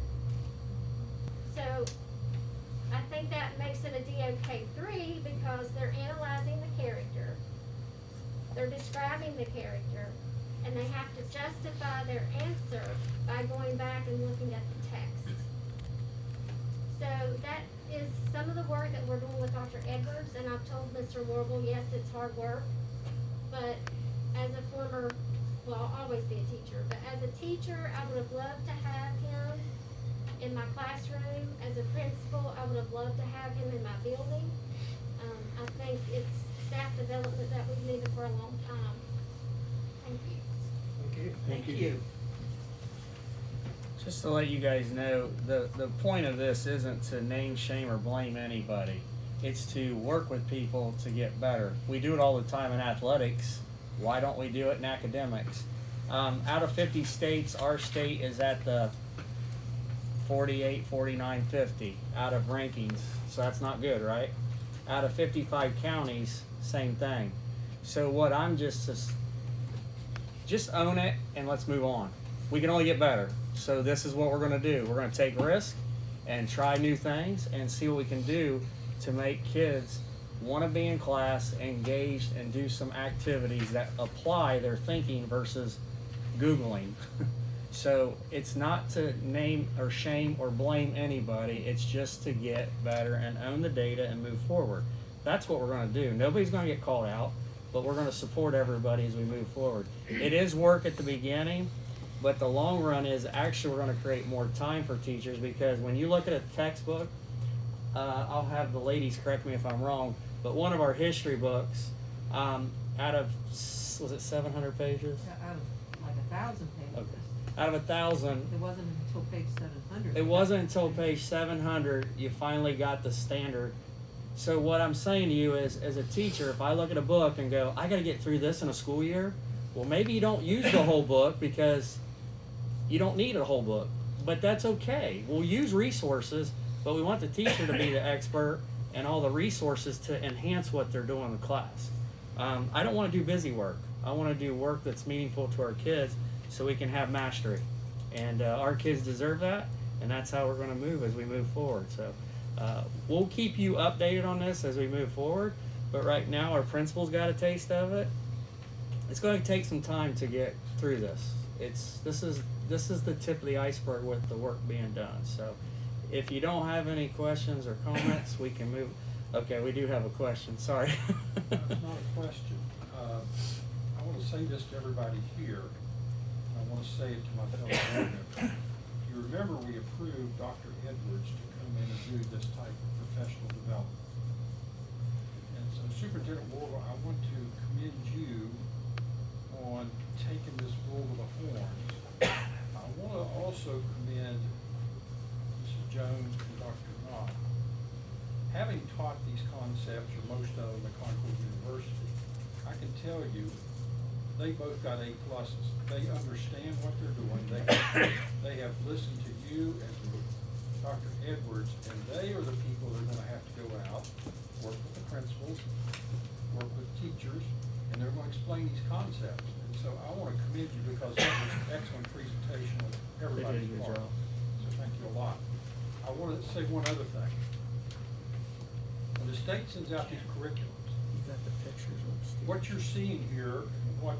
So I think that makes it a DOK 3 because they're analyzing the character, they're describing the character, and they have to justify their answer by going back and looking at the text. So that is some of the work that we're doing with Dr. Edwards, and I've told Mr. Warble, yes, it's hard work, but as a former, well, I'll always be a teacher, but as a teacher, I would have loved to have him in my classroom. As a principal, I would have loved to have him in my building. I think it's staff development that we've needed for a long time. Thank you. Thank you. Just to let you guys know, the point of this isn't to name, shame, or blame anybody. It's to work with people to get better. We do it all the time in athletics. Why don't we do it in academics? Out of 50 states, our state is at the 48, 49, 50 out of rankings. So that's not good, right? Out of 55 counties, same thing. So what I'm just own it and let's move on. We can only get better. So this is what we're going to do. We're going to take risk and try new things and see what we can do to make kids want to be in class, engaged, and do some activities that apply their thinking versus Googling. So it's not to name or shame or blame anybody. It's just to get better and own the data and move forward. That's what we're going to do. Nobody's going to get called out. but we're gonna support everybody as we move forward. It is work at the beginning, but the long run is actually we're gonna create more time for teachers, because when you look at a textbook, I'll have the ladies correct me if I'm wrong, but one of our history books, out of, was it 700 pages? Out of like 1,000 pages. Okay. Out of 1,000, It wasn't until page 700. it wasn't until page 700 you finally got the standard. So what I'm saying to you is, as a teacher, if I look at a book and go, I gotta get through this in a school year, well, maybe you don't use the whole book because you don't need a whole book, but that's okay. We'll use resources, but we want the teacher to be the expert and all the resources to enhance what they're doing in the class. I don't want to do busy work. I want to do work that's meaningful to our kids so we can have mastery. And our kids deserve that, and that's how we're going to move as we move forward. So we'll keep you updated on this as we move forward, but right now our principal's got a taste of it. It's going to take some time to get through this. This is the tip of the iceberg with the work being done. So if you don't have any questions or comments, we can move. Okay, we do have a question. Sorry. It's not a question. I want to say this to everybody here. I want to say it to my fellow board members. You remember we approved Dr. Edwards to come in and do this type of professional development. And so Superintendent Wardle, I want to commend you on taking this bull to the horns. I want to also commend Mrs. Jones and Dr. Knott. Having taught these concepts, or most of them at Concord University, I can tell you, they both got A+. They understand what they're doing. They have listened to you and to Dr. Edwards, and they are the people that are gonna have to go out, work with the principals, work with teachers, and they're gonna explain these concepts. And so I wanna commend you because that was an excellent presentation of everybody's They did a good part. job. So thank you a lot. I wanna say one other thing. When the state sends out these curriculums, You got the pictures of the students. what you're seeing here, and what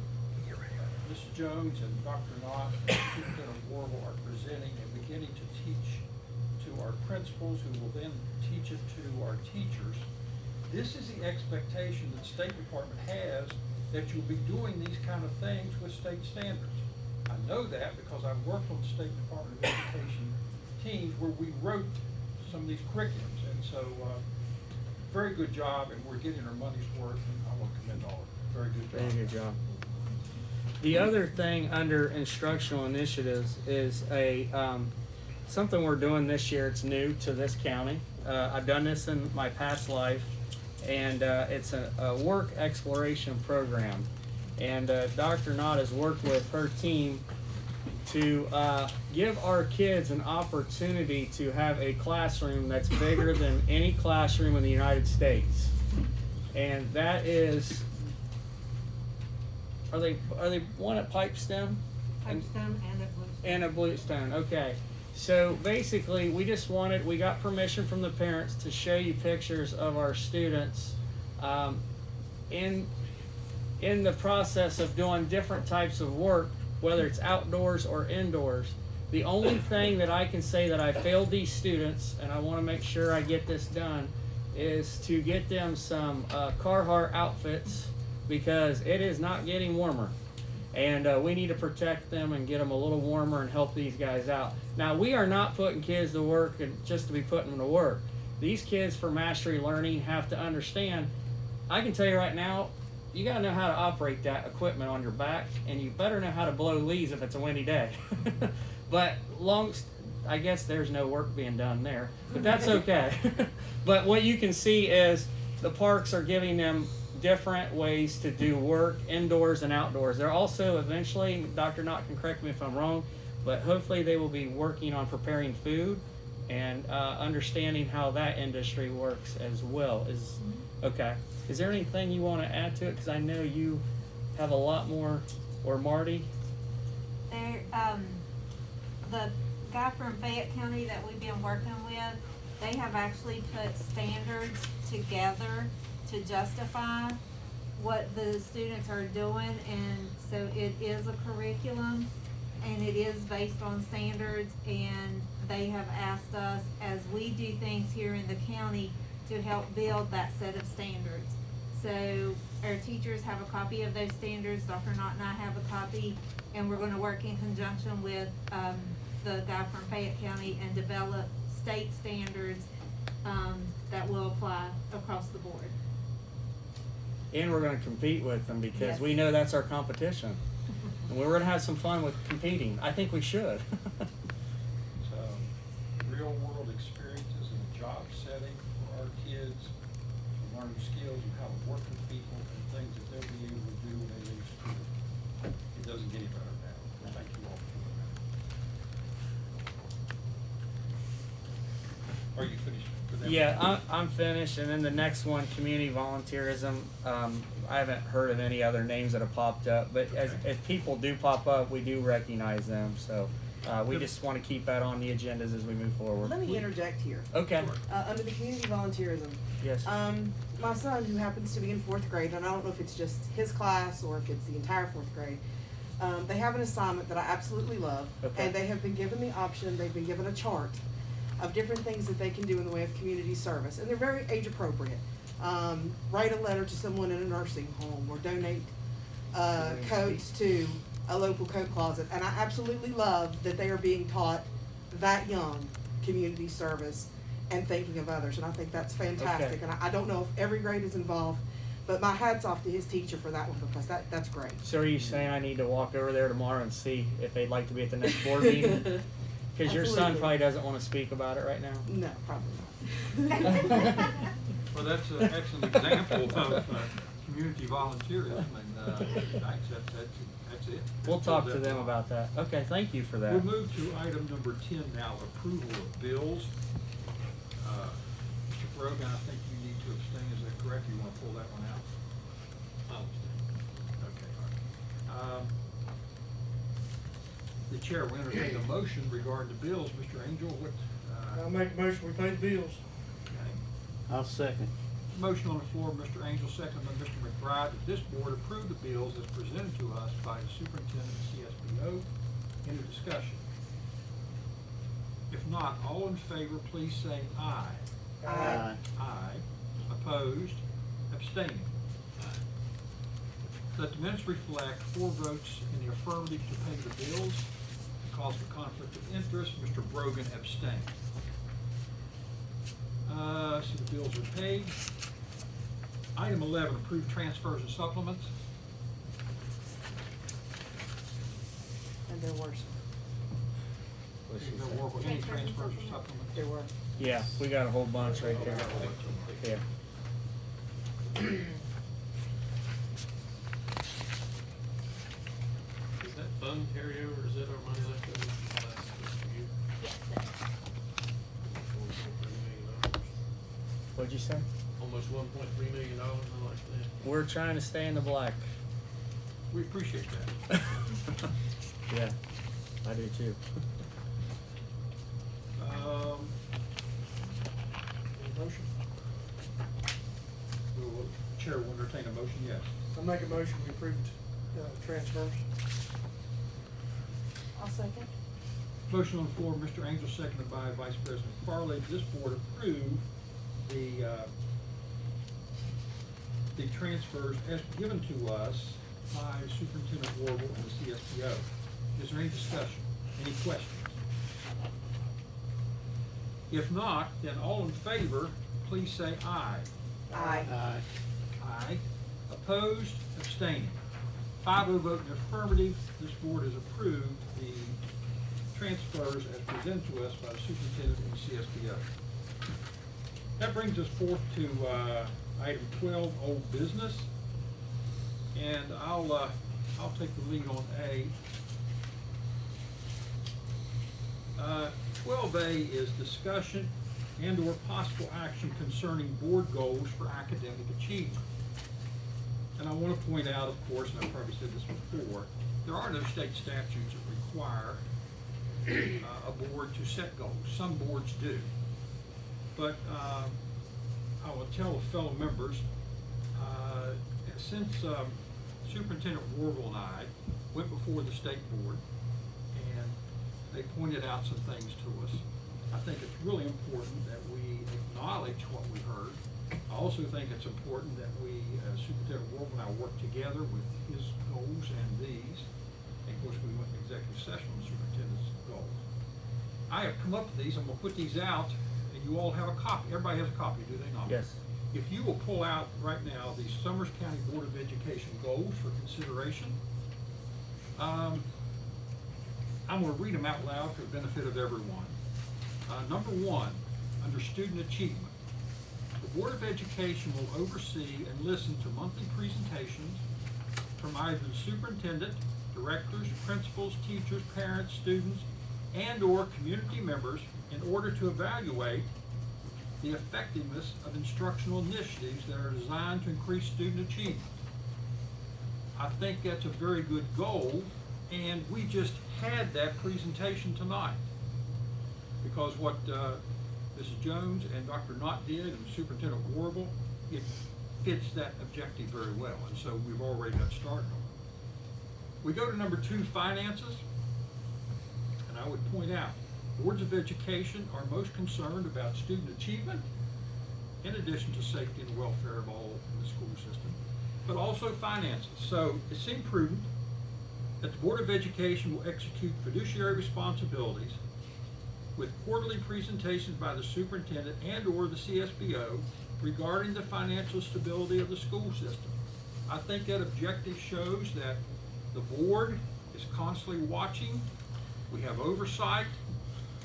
Mrs. Jones and Dr. Knott and Superintendent Warble are presenting and beginning to teach to our principals, who will then teach it to our teachers. This is the expectation that the State Department has, that you'll be doing these kind of things with state standards. I know that because I've worked on the State Department of Education teams where we wrote some of these curriculums, and so, very good job, and we're getting our money's worth, and I want to commend all of you. Very good job. Very good job. The other thing under instructional initiatives is something we're doing this year. It's new to this county. I've done this in my past life, and it's a work exploration program. And Dr. Knott has worked with her team to give our kids an opportunity to have a classroom that's bigger than any classroom in the United States. And that is, are they one at Pipestone? Pipestone and at Bluestone. And at Bluestone, okay. So basically, we got permission from the parents to show you pictures of our students in the process of doing different types of work, whether it's outdoors or indoors. The only thing that I can say that I failed these students, and I want to make sure I get this done, is to get them some Carhartt outfits, because it is not getting warmer. And we need to protect them and get them a little warmer and help these guys out. Now, we are not putting kids to work and just to be putting them to work. These kids, for mastery learning, have to understand. I can tell you right now, you gotta know how to operate that equipment on your back, and you better know how to blow leaves if it's a windy day. But I guess there's no work being done there, but that's okay. But what you can see is the parks are giving them different ways to do work indoors and outdoors. They're also eventually, Dr. Knott can correct me if I'm wrong, but hopefully they will be working on preparing food and understanding how that industry works as well. Okay. Is there anything you want to add to it? Because I know you have a lot more, or Marty? There, the guy from Fayette County that we've been working with, they have actually put standards together to justify what the students are doing, and so it is a curriculum, and it is based on standards, and they have asked us, as we do things here in the county, to help build that set of standards. So our teachers have a copy of those standards, Dr. Knott and I have a copy, and we're gonna work in conjunction with, the guy from Fayette County and develop state standards, that will apply across the board. And we're gonna compete with them because we Yes. know that's our competition. And we're gonna have some fun with competing. I think we should. So, real world experiences in a job setting for our kids, to learn skills of how to work with people and things that they'll be able to do when they leave school. It doesn't get any better than that. Thank you all for that. Are you finished with that? Yeah, I'm finished, and then the next one, community volunteerism. I haven't heard of any other names that have popped up, but as people do pop up, we do recognize them. So we just want to keep that on the agendas as we move forward. Let me interject here. Okay. Under the community volunteerism. Yes. My son, who happens to be in 4th grade, and I don't know if it's just his class or if it's the entire 4th grade, they have an assignment that I absolutely love. Okay. And they have been given the option, they've been given a chart of different things that they can do in the way of community service, and they're very age appropriate. Write a letter to someone in a nursing home, or donate coats to a local coat closet, and I absolutely love that they are being taught that young community service and thinking of others, and I think that's fantastic. Okay. And I don't know if every grade is involved, but my hat's off to his teacher for that one, because that's great. So are you saying I need to walk over there tomorrow and see if they'd like to be at the next board meeting? Because your son Absolutely. probably doesn't want to speak about it right now. No, probably not. Well, that's an excellent example of community volunteerism, and thanks, that's it. We'll talk to them about that. Okay, thank you for that. We'll move to item number 10 now, approval of bills. Mr. Brogan, I think you need to abstain, is that correct? You want to pull that one out? I'll abstain. Okay, all right. The chair will entertain a motion regarding the bills. Mr. Angel, what? I'll make a motion, we pay the bills. Okay. I'll second. Motion on the floor, Mr. Angel, second by Mr. McBride, that this board approve the bills as presented to us by the superintendent of CSBO. Any discussion? If not, all in favor, please say aye. Aye. Aye. Opposed? Abstaining? Let the minutes reflect 4 votes in the affirmative to pay the bills. Cause for conflict of interest, Mr. Brogan abstained. So the bills are paid. Item 11, approved transfers and supplements. And there were some. There were any transfers or supplements? There were. Yeah, we got a whole bunch right there. Yeah. Is that fund carryover, is that our money left over from last fiscal year? Yes, sir. $1.3 million. What'd you say? Almost $1.3 million, I like that. We're trying to stay in the black. We appreciate that. Yeah, I do too. Any motion? Chair will entertain a motion, yes. I'll make a motion, we approve transfers. I'll second. Motion on the floor, Mr. Angel, seconded by Vice President Farley. This board approve the transfers as given to us by Superintendent Warble and the CSBO. Is there any discussion? Any questions? If not, then all in favor, please say aye. Aye. Aye. Opposed? Abstaining? 5-0 vote in the affirmative. This board has approved the transfers as presented to us by the superintendent and CSBO. That brings us forth to item 12, old business. And I'll take the lead on A. 12A is discussion and/or possible action concerning board goals for academic achievement. And I want to point out, of course, and I've probably said this before, there are no state statutes that require a board to set goals. Some boards do. But I will tell the fellow members, since Superintendent Warble and I went before the state board and they pointed out some things to us, I think it's really important that we acknowledge what we heard. I also think it's important that we, Superintendent Warble and worked together with his goals and these. And of course, we went to executive session on the superintendent's goals. I have come up with these. I'm gonna put these out, and you all have a copy. Everybody has a copy, do they not? Yes. If you will pull out right now the Summers County Board of Education goals for consideration. I'm gonna read them out loud for the benefit of everyone. Number 1, under student achievement. The Board of Education will oversee and listen to monthly presentations from either the superintendent, directors, principals, teachers, parents, students, and/or community members in order to evaluate the effectiveness of instructional initiatives that are designed to increase student achievement. I think that's a very good goal, and we just had that presentation tonight. Because what Mrs. Jones and Dr. Knott did, and Superintendent Warble, it fits that objective very well, and so we've already got started on it. We go to number 2, finances, and I would point out, boards of education are most concerned about student achievement, in addition to safety and welfare of all in the school system, but also finances. So it seemed prudent that the Board of Education will execute fiduciary responsibilities with quarterly presentations by the superintendent and/or the CSBO regarding the financial stability of the school system. I think that objective shows that the board is constantly watching, we have oversight,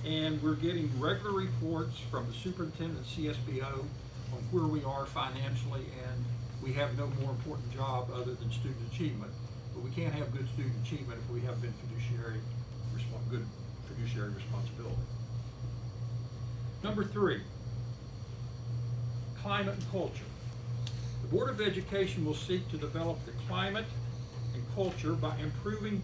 and we're getting regular reports from the superintendent and CSBO on where we are financially, and we have no more important job other than student achievement. But we can't have good student achievement if we have good fiduciary responsibility. Number 3, climate and culture. The Board of Education will seek to develop the climate and culture by improving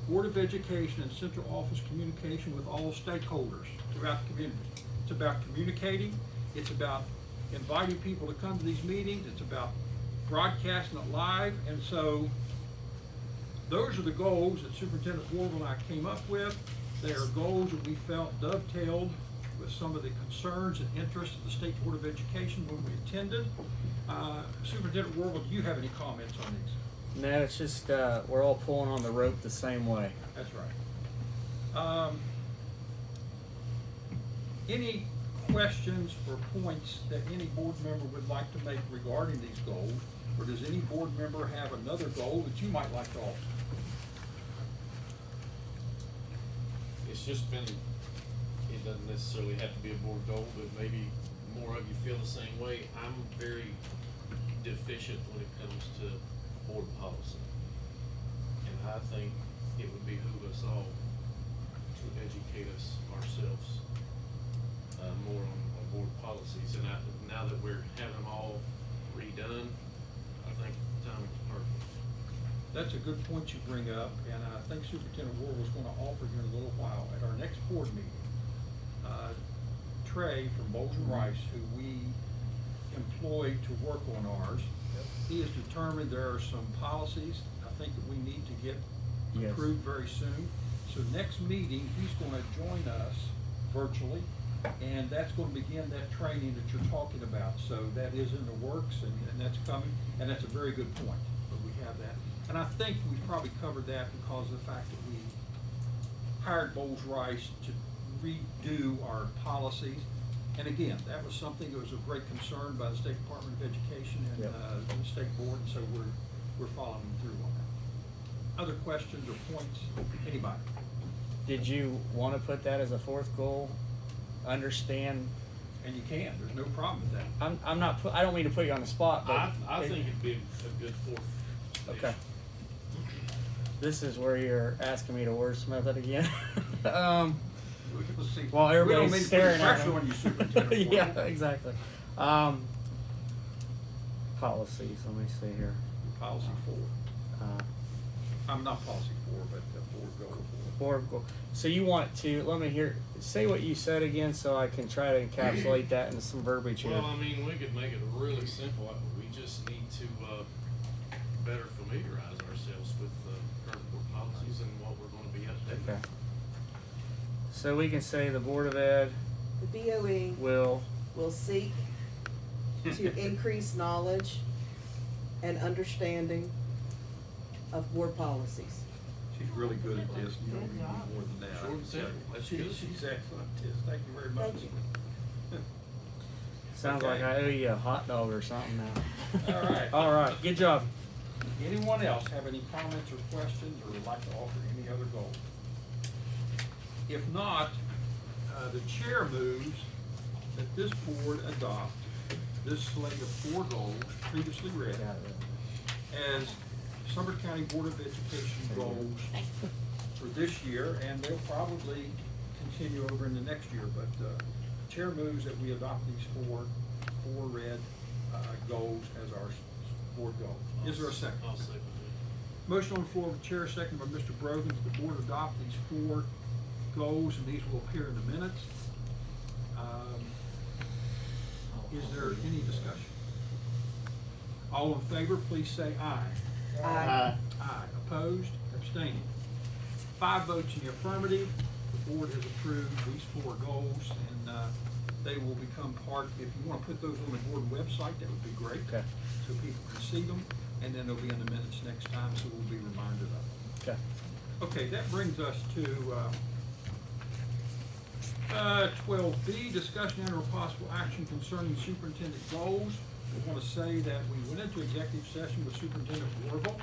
Board of Education and central office communication with all stakeholders throughout the community. It's about communicating, it's about inviting people to come to these meetings, it's about broadcasting it live, and so those are the goals that Superintendent Warble and I came up with. They are goals that we felt dovetailed with some of the concerns and interests of the State Board of Education when we attended. Superintendent Warble, do you have any comments on these? No, it's just, we're all pulling on the rope the same way. That's right. Any questions or points that any board member would like to make regarding these goals? Or does any board member have another goal that you might like to offer? It's just been, it doesn't necessarily have to be a board goal, but maybe more of you feel the same way. I'm very deficient when it comes to board policy. And I think it would behoove us all to educate us ourselves more on board policies. And now that we're having them all redone, I think the time is perfect. That's a good point you bring up, and I think Superintendent Ward was going to offer here in a little while at our next board meeting. Trey from Bowles and Rice, who we employed to work on ours, he has determined there are some policies I think that we need to get approved very soon. So next meeting, he's going to join us virtually, and that's going to begin that training that you're talking about. So that is in the works, and that's coming, and that's a very good point, but we have that. And I think we've probably covered that because of the fact that we hired Bowles Rice to redo our policies. And again, that was something that was of great concern by the State Department of Education and the State Board, and so we're following through on that. Other questions or points? Anybody? Did you want to put that as a 4th goal? Understand? And you can. There's no problem with that. I'm not. I don't mean to put you on the spot, but I think it'd be a good 4th. Okay. This is where you're asking me to wordsmith it again. Let's see. Well, everybody's staring at pressure on you, Superintendent. Yeah, exactly. Policies. Let me see here. Policy 4. I'm not policy 4, but board goal 4. Board goal. So you want to, let me hear, say what you said again so I can try to encapsulate that into some verbiage here. Well, I mean, we could make it really simple. We just need to better familiarize ourselves with current board policies and what we're going to be updating. Okay. So we can say the Board of Ed The BOE will seek to increase knowledge and understanding of board policies. She's really good at this, you don't need more than that. Short and simple. That's She's good. excellent at this, thank you very much. Thank you. Sounds Okay. like I owe you a hot dog or something now. All right. All right, good job. Anyone else have any comments or questions, or would like to offer any other goals? If not, the chair moves that this board adopt this slate of 4 goals previously read as Sumner County Board of Education goals for this year, and they'll probably continue over in the next year, but chair moves that we adopt these four red goals as our board goals. Is there a second? I'll second it. Motion on the floor of the chair, second by Mr. Brogan, that the board adopt these 4 goals, and these will appear in the minutes. Is there any discussion? All in favor, please say aye. Aye. Aye. Opposed? Abstaining? 5 votes in the affirmative. The board has approved these 4 goals, and they will become part, if you want to put those on the board website, that would be great. Okay. So people can see them, and then they'll be in the minutes next time, so we'll be reminded of them. Okay. Okay, that brings us to 12B, discussion and or possible action concerning superintendent goals. I want to say that we went into executive session with Superintendent Warble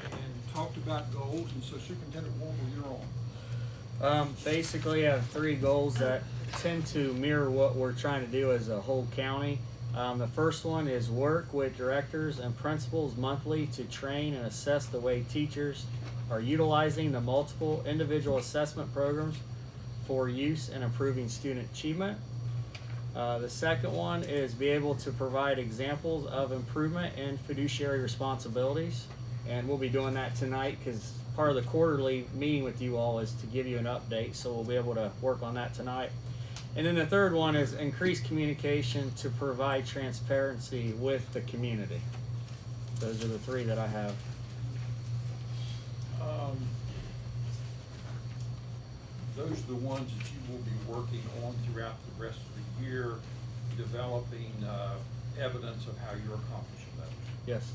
and talked about goals, and so Superintendent Warble, you're on. Basically, I have 3 goals that tend to mirror what we're trying to do as a whole county. The first one is work with directors and principals monthly to train and assess the way teachers are utilizing the multiple individual assessment programs for use in improving student achievement. The second one is be able to provide examples of improvement in fiduciary responsibilities, and we'll be doing that tonight because part of the quarterly meeting with you all is to give you an update, so we'll be able to work on that tonight. And then the third one is increase communication to provide transparency with the community. Those are the 3 that I have. Those are the ones that you will be working on throughout the rest of the year, developing evidence of how you're accomplishing those. Yes.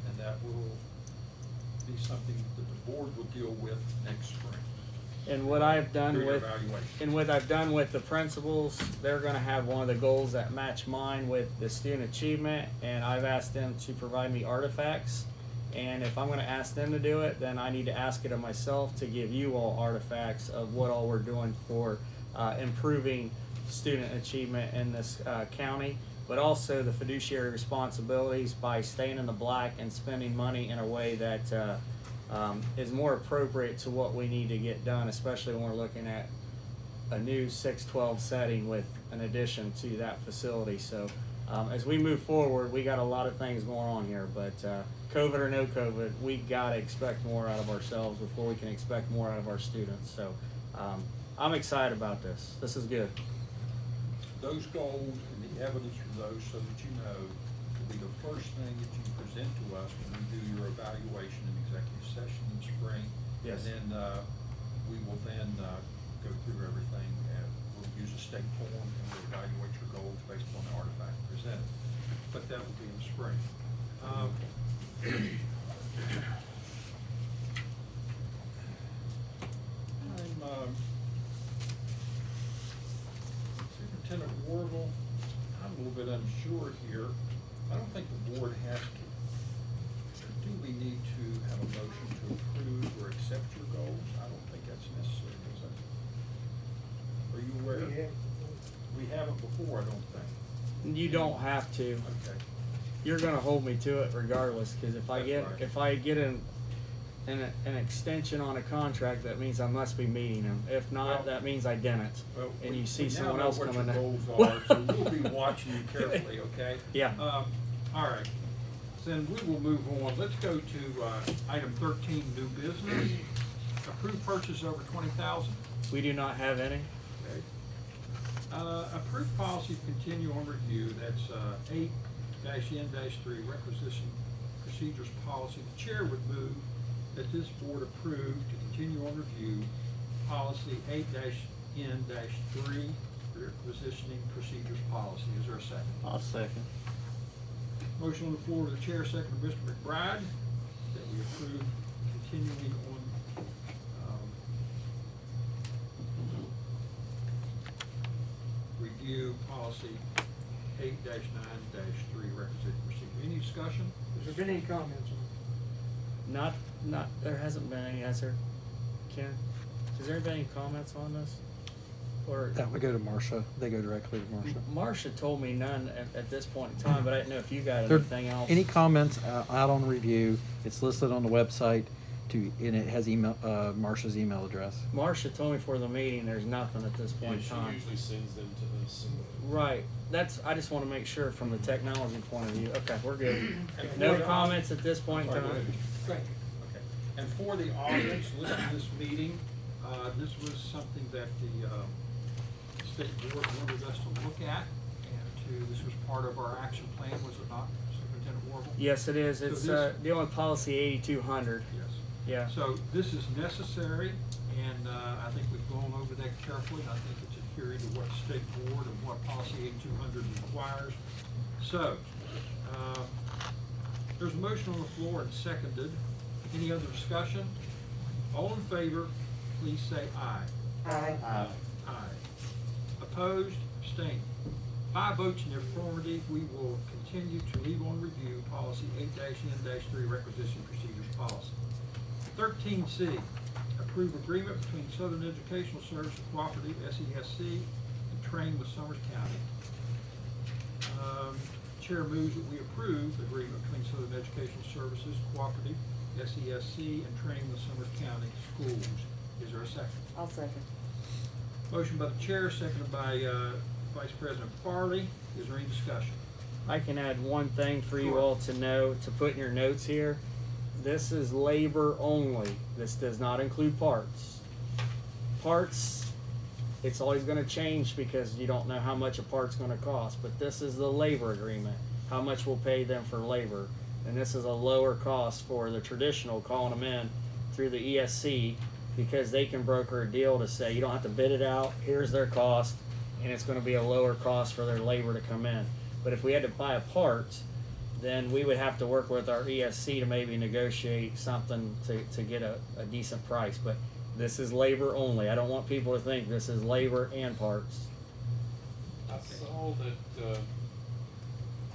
And that will be something that the board will deal with next spring. And what I've done Through your with evaluation. and what I've done with the principals, they're going to have one of the goals that match mine with the student achievement, and I've asked them to provide me artifacts. And if I'm going to ask them to do it, then I need to ask it of myself to give you all artifacts of what all we're doing for improving student achievement in this county, but also the fiduciary responsibilities by staying in the black and spending money in a way that is more appropriate to what we need to get done, especially when we're looking at a new 612 setting with an addition to that facility. So as we move forward, we got a lot of things going on here, but COVID or no COVID, we got to expect more out of ourselves before we can expect more out of our students. So I'm excited about this. This is good. Those goals and the evidence from those, so that you know, will be the first thing that you present to us when we do your evaluation in executive session in spring. Yes. And then we will then go through everything, and we'll use a state form, and we'll evaluate your goals based upon the artifact presented. But that will be in the spring. Superintendent Warble, I'm a little bit unsure here. I don't think the board has to. Do we need to have a motion to approve or accept your goals? I don't think that's necessary, is it? Are you aware? We haven't before, I don't think. You don't have to. Okay. You're going to hold me to it regardless, because if I That's get right. if I get an extension on a contract, that means I must be meeting them. If not, Well, that means I didn't. Well, And we- you see we now someone know else what coming your in. goals are, so we'll be watching you carefully, okay? Yeah. All right. Then we will move on. Let's go to item 13, new business. Approved purchase over $20,000. We do not have any. Okay. Approved policy continue on review. That's 8-N-3 requisition procedures policy. The chair would move that this board approve to continue on review policy 8-N-3 requisitioning procedures policy. Is there a second? I'll second. Motion on the floor of the chair, second by Mr. McBride, that we approve continuing on, review policy 8-9-3 requisite procedure. Any discussion? Has there been any comments on Not, there hasn't been any, has there? Ken, has there been any comments on this? Or, That would go to Marcia. They go directly to Marcia. Marcia told me none at this point in time, but I didn't know if you got There- anything else. Any comments out on review, it's listed on the website and it has email, Marcia's email address. Marcia told me for the meeting, there's nothing at this point in She time. usually sends them to us. Right, I just wanna make sure from the technology point of view, okay, we're good. And No for the- comments at this point in Sorry, go time? ahead. Thank you. Okay. And for the audience listening to this meeting, this was something that the state board wanted us to look at, and this was part of our action plan, was it not, Superintendent Warble? Yes, it is, So it's, this- dealing with policy 8200, Yes. yeah. So this is necessary, and I think we've gone over that carefully, and I think it's adhering to what state board and what policy 8200 requires. So, there's a motion on the floor and seconded. Any other discussion? All in favor, please say aye. Aye. Aye. Opposed, abstained. 5 votes in the affirmative, we will continue to leave on review policy 8-N-3 requisition procedures policy. 13C, approve agreement between Southern Educational Services Cooperative, SESC, and Train with Summers County. Chair moves that we approve the agreement between Southern Educational Services Cooperative, SESC, and Train with Summers County Schools. Is there a second? I'll second. Motion by the chair, seconded by Vice President Farley. Is there any discussion? I can add one thing for you Sure. all to know, to put in your notes here. This is labor only. This does not include parts. Parts, it's always gonna change because you don't know how much a part's gonna cost, but this is the labor agreement, how much we'll pay them for labor. And this is a lower cost for the traditional calling them in through the ESC, because they can broker a deal to say, you don't have to bid it out, here's their cost, and it's gonna be a lower cost for their labor to come in. But if we had to buy a part, then we would have to work with our ESC to maybe negotiate something to get a decent price. But this is labor only. I don't want people to think this is labor and parts. I saw that,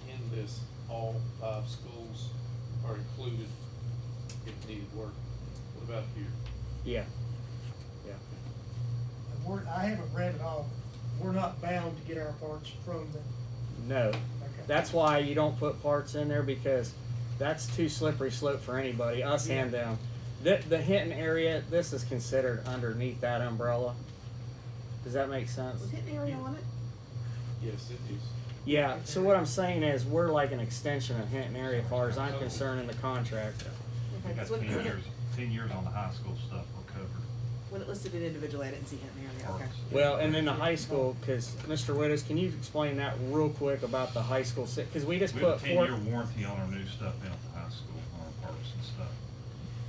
in this, all 5 schools are included if needed work. What about here? Yeah, yeah. I haven't read it all. We're not bound to get our parts from them. No. Okay. That's why you don't put parts in there, because that's too slippery slope for anybody, us and them. The Hinton area, this is considered underneath that umbrella. Does that make sense? Was Hinton area on it? Yes, it is. Yeah, so what I'm saying is, we're like an extension of Hinton area as far as I'm concerned in the contract. Okay, Got 'cause 10 years on the high school stuff we're covered. when it listed it individually, I didn't see Hinton area, okay. Well, and then the high school, because Mr. Wittes, can you explain that real quick about the high school? Because we just We have put a four. 10-year warranty on our new stuff down at the high school, on our parts and stuff.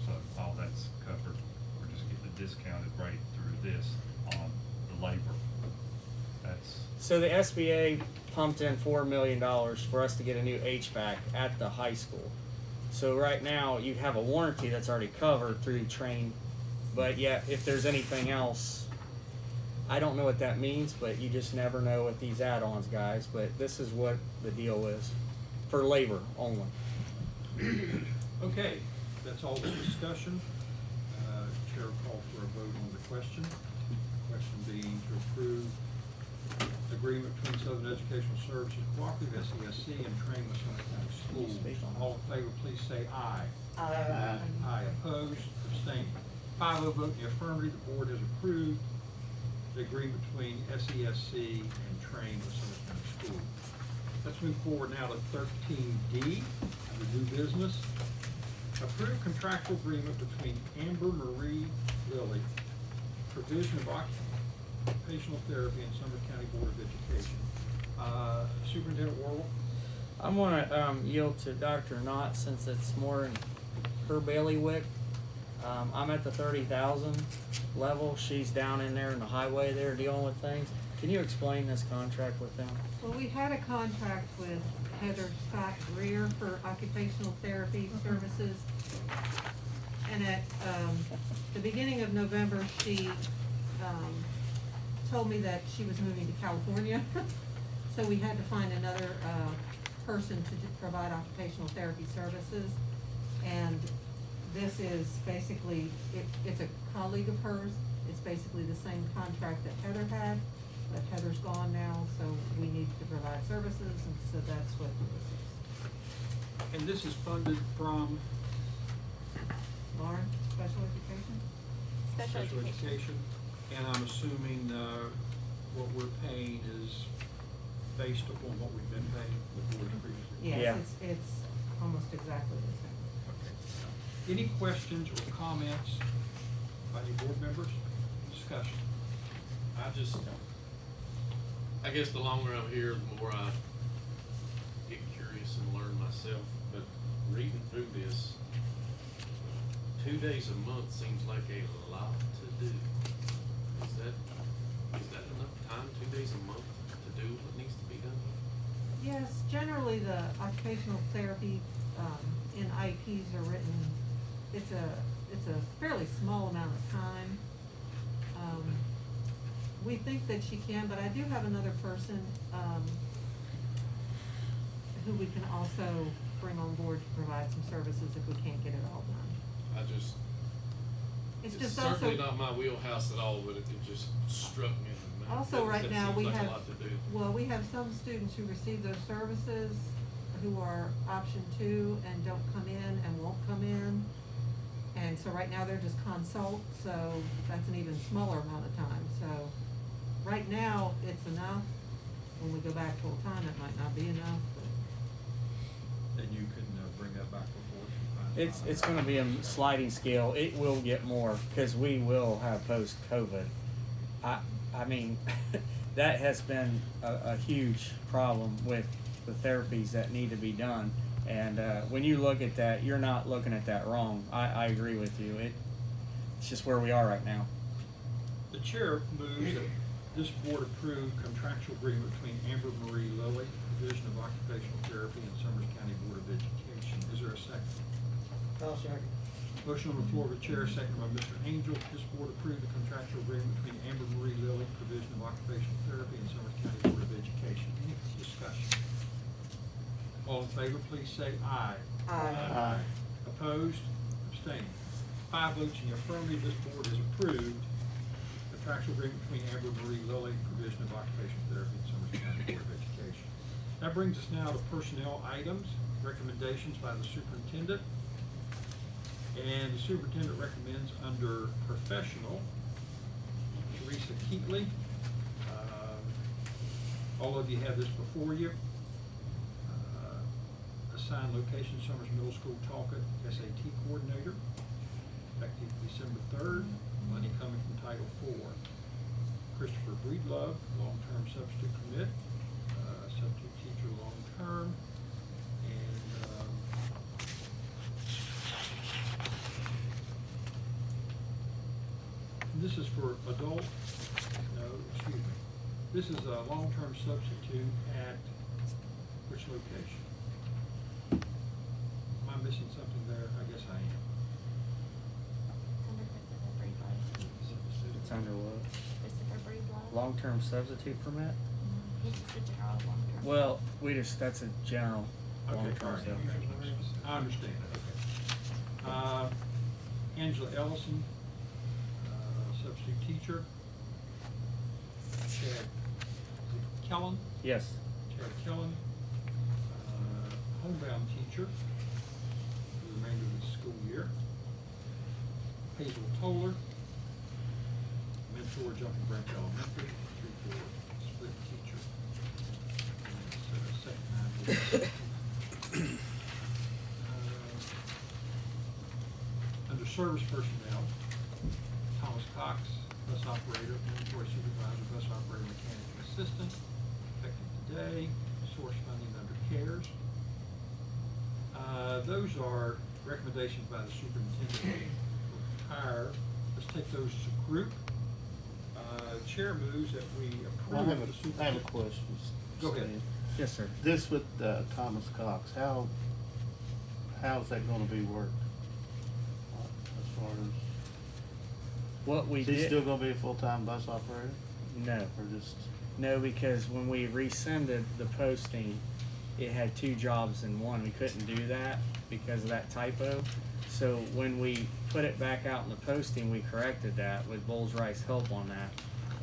So all that's covered. We're just getting a discounted rate through this on the labor. That's, So the SBA pumped in $4 million for us to get a new HVAC at the high school. So right now, you have a warranty that's already covered through train, but yet if there's anything else, I don't know what that means, but you just never know with these add-ons, guys. But this is what the deal is, for labor only. Okay, that's all the discussion. Chair will call for a vote on the question. Question being to approve agreement between Southern Educational Services Cooperative, SESC, and Train with Summers County Schools. All in favor, please say aye. Aye. Aye, opposed, abstained. 5-0 vote in the affirmative, the board has approved the agreement between SESC and Train with Summers County Schools. Let's move forward now to 13D, under new business. Approve contractual agreement between Amber Marie Lilly, provision of occupational therapy and Summers County Board of Education. Superintendent Warble? I'm gonna yield to Dr. Knott since it's more in her bailiwick. I'm at the 30,000 level. She's down in there in the highway there dealing with things. Can you explain this contract with them? Well, we had a contract with Heather Scott Greer for occupational therapy services. And at, the beginning of November, she, told me that she was moving to California. So we had to find another, person to provide occupational therapy services. And this is basically, it's a colleague of hers. It's basically the same contract that Heather had, but Heather's gone now, so we need to provide services, and so that's what this is. And this is funded from Lauren, special education? Special education. And I'm assuming, what we're paying is based upon what we've been paying the board previously? Yes, it's almost exactly the same. Okay. Any questions or comments by any board members? Discussion. I guess the longer I'm here, the more I get curious and learn myself, but reading through this, 2 days a month seems like a lot to do. Is that enough time, 2 days a month, to do what needs to be done? Yes, generally the occupational therapy, in IEPs are written, it's a fairly small amount of time. We think that she can, but I do have another person, who we can also bring on board to provide some services if we can't get it all done. It's just also. Certainly not my wheelhouse at all, but it just struck me. Also, right now, we That seems like have, a lot to do. well, we have some students who receive those services who are option 2 and don't come in and won't come in. And so right now, they're just consult, so that's an even smaller amount of time. So right now, it's enough. When we go back full time, it might not be enough, but. And you can bring that back before she finds out. It's gonna be a sliding scale. It will get more, cause we will have post-COVID. I mean, that has been a huge problem with the therapies that need to be done. And, when you look at that, you're not looking at that wrong. I agree with you. It's just where we are right now. The chair moves that this board approve contractual agreement between Amber Marie Lilly, Division of Occupational Therapy, and Summers County Board of Education. Is there a second? I'll second. Motion on the floor of the chair, second by Mr. Angel. This board approve the contractual agreement between Amber Marie Lilly, Division of Occupational Therapy, and Summers County Board of Education. Any discussion? All in favor, please say aye. Aye. Opposed? Abstained. 5 votes in the affirmative, this board has approved the contractual agreement between Amber Marie Lilly, Division of Occupational Therapy, and Summers County Board of Education. That brings us now to personnel items, recommendations by the superintendent. And the superintendent recommends under professional, Teresa Keatley. All of you have this before you. Assigned location, Summers Middle School Talcott SAT coordinator, effective December 3rd. Money coming from Title IV. Christopher Breedlove, long-term substitute commit, substitute teacher long-term. This is for adult, no, excuse me. This is a long-term substitute at which location? Am I missing something there? I guess I am. It's under what? Christopher Breedlove. Long-term substitute permit? He's just a general long-term. Well, that's a general Okay, all long-term right. substitute. I understand, okay. Angela Ellison, substitute teacher. Chad Kellen. Yes. Chad Kellen, homebound teacher for the remainder of the school year. Hazel Toller, mentor Jumping Branch Elementary, 3-4 split teacher. And that's, second time. Under service personnel, Thomas Cox, bus operator, inventory supervisor, bus operator, mechanic assistant, effective today, source funding under CARES. Those are recommendations by the superintendent to hire. Let's take those as a group. Chair moves that we Well, approve the I have a superintendent. question. Go ahead. Stan. Yes, sir. This with Thomas Cox, how's that gonna be worked? As far as, What we is he did. still gonna be a full-time bus operator, No. or just? No, because when we rescinded the posting, it had 2 jobs in one. We couldn't do that because of that typo. So when we put it back out in the posting, we corrected that with Bull's Rice help on that.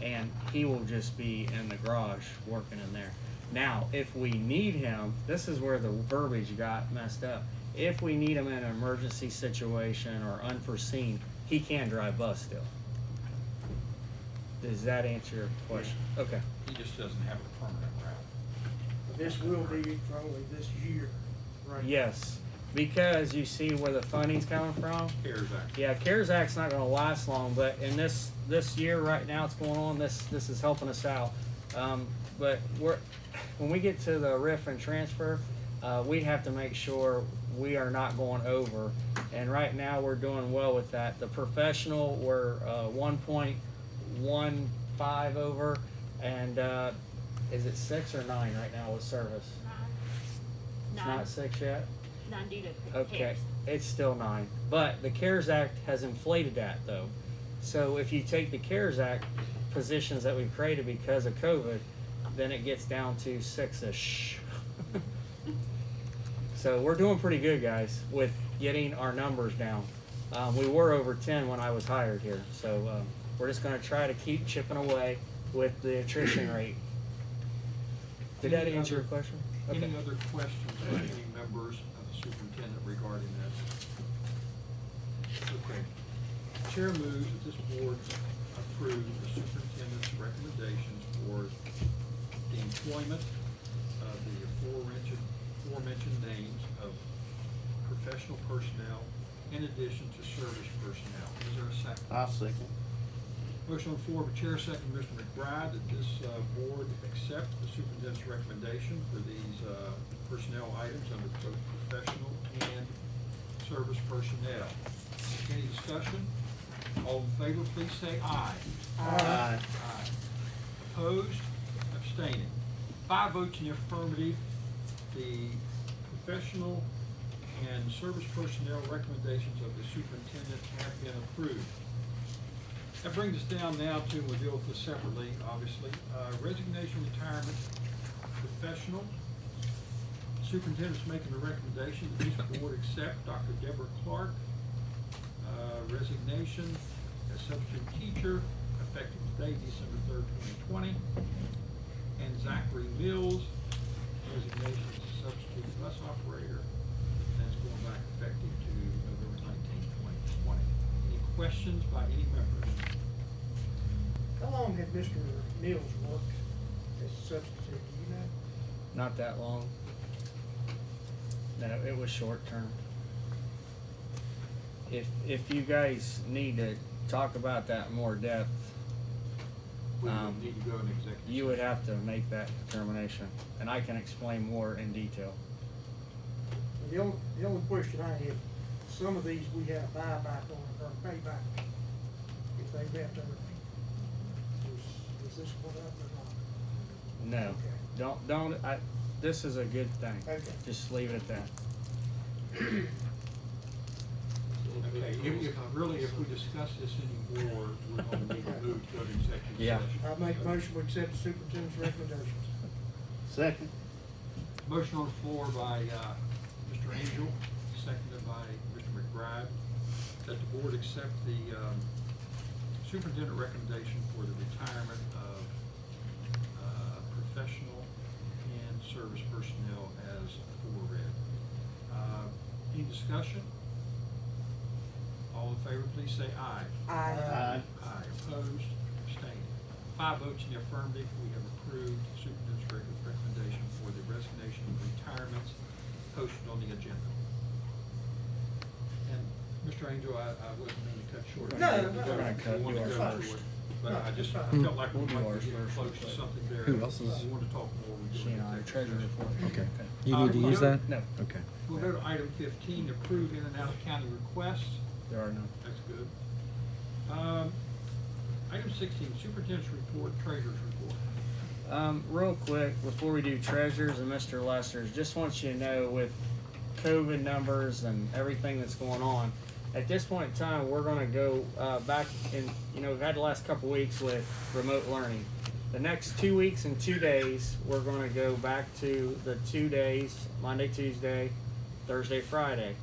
And he will just be in the garage working in there. Now, if we need him, this is where the verbiage got messed up. If we need him in an emergency situation or unforeseen, he can drive bus still. Does that answer your question? Okay. He just doesn't have a permanent route. This will be for only this year, right? Yes, because you see where the funding's coming from? CARES Act. Yeah, CARES Act's not gonna last long, but in this year right now it's going on, this is helping us out. But when we get to the RIF and transfer, we have to make sure we are not going over. And right now we're doing well with that. The professional, we're 1.15 over, and is it 6 or 9 right now with service? It's not 6 yet? 9 due to Okay, CARES. it's still 9. But the CARES Act has inflated that though. So if you take the CARES Act positions that we've created because of COVID, then it gets down to 6-ish. So we're doing pretty good, guys, with getting our numbers down. We were over 10 when I was hired here. So we're just gonna try to keep chipping away with the attrition rate. Did that answer your question? Any Okay. other questions by any members of the superintendent regarding this? Okay. Chair moves that this board approve the superintendent's recommendations for the employment of the aforementioned names of professional personnel in addition to service personnel. Is there a second? I'll second. Motion on the floor by Chair, second Mr. McBride, that this board accept the superintendent's recommendation for these personnel items under both professional and service personnel. Any discussion? All in favor, please say aye. Aye. Aye. Opposed? Abstaining. 5 votes in the affirmative. The professional and service personnel recommendations of the superintendent have been approved. That brings us down now to, we'll deal with this separately, obviously, resignation, retirement, professional. Superintendent's making the recommendation that this board accept Dr. Deborah Clark, resignation as substitute teacher, effective today, December 3rd, 2020. And Zachary Mills, resignation as substitute bus operator, that's going back effective to November 19th, 2020. Any questions by any members? How long had Mr. Mills worked as a substitute, do you know? Not that long. No, it was short term. If you guys need to talk about that in more depth, We would need to go in executive. you would have to make that determination, and I can explain more in detail. The only question I had, some of these we had a buyback on, or payback, if they left other people. Was this one up or not? No, Okay. this is a good thing. Okay. Just leave it at that. Okay, if we discuss this anymore, we're gonna need to move to an executive Yeah. session. I make a motion to accept the superintendent's recommendations. Second. Motion on the floor by, Mr. Angel, seconded by Mr. McBride, that the board accept the, superintendent recommendation for the retirement of, professional and service personnel as aforeread. Any discussion? All in favor, please say aye. Aye. Aye, opposed, abstaining. 5 votes in the affirmative, we have approved the superintendent's recommendation for the resignation and retirements posted on the agenda. And, Mr. Angel, I wasn't meaning to cut short. No, You no, wanted no. to- you wanted to Do go ours to first. it, But No, I just, I it's fine. felt like we We'll do might ours be getting first, close to but- something there. Who else is- We wanted to talk more. we do She and I, executive treasurer session. report. Okay. You need to use that? No, Okay. We'll go to item 15, approve in and out of county requests. there are none. That's good. Item 16, Superintendent's Report, Treasurer's Report. Real quick, before we do treasures and Mr. Lester's, just want you to know with COVID numbers and everything that's going on, at this point in time, we're gonna go back in, we've had the last couple weeks with remote learning. The next 2 weeks and 2 days, we're gonna go back to the 2 days, Monday, Tuesday, Thursday, Friday.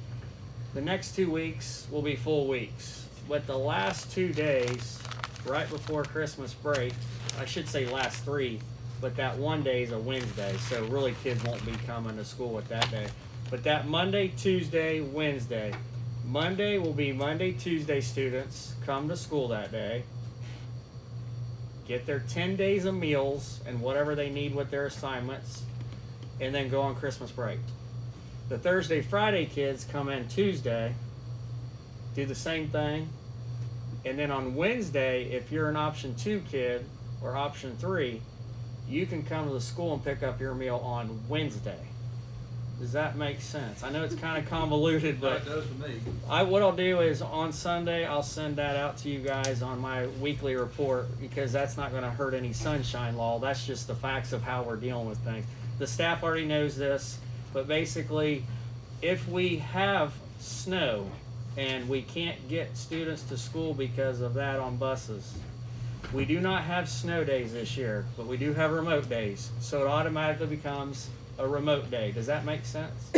The next 2 weeks will be full weeks, but the last 2 days, right before Christmas break, I should say last 3, but that one day is a Wednesday, so really kids won't be coming to school with that day. But that Monday, Tuesday, Wednesday. Monday will be Monday, Tuesday students come to school that day, get their 10 days of meals and whatever they need with their assignments, and then go on Christmas break. The Thursday, Friday kids come in Tuesday, do the same thing, and then on Wednesday, if you're an option 2 kid or option 3, you can come to the school and pick up your meal on Wednesday. Does that make sense? I know it's kind of convoluted, but That does to me. what I'll do is on Sunday, I'll send that out to you guys on my weekly report, because that's not going to hurt any sunshine law. That's just the facts of how we're dealing with things. The staff already knows this, but basically, if we have snow and we can't get students to school because of that on buses, we do not have snow days this year, but we do have remote days. So it automatically becomes a remote day. Does that make sense?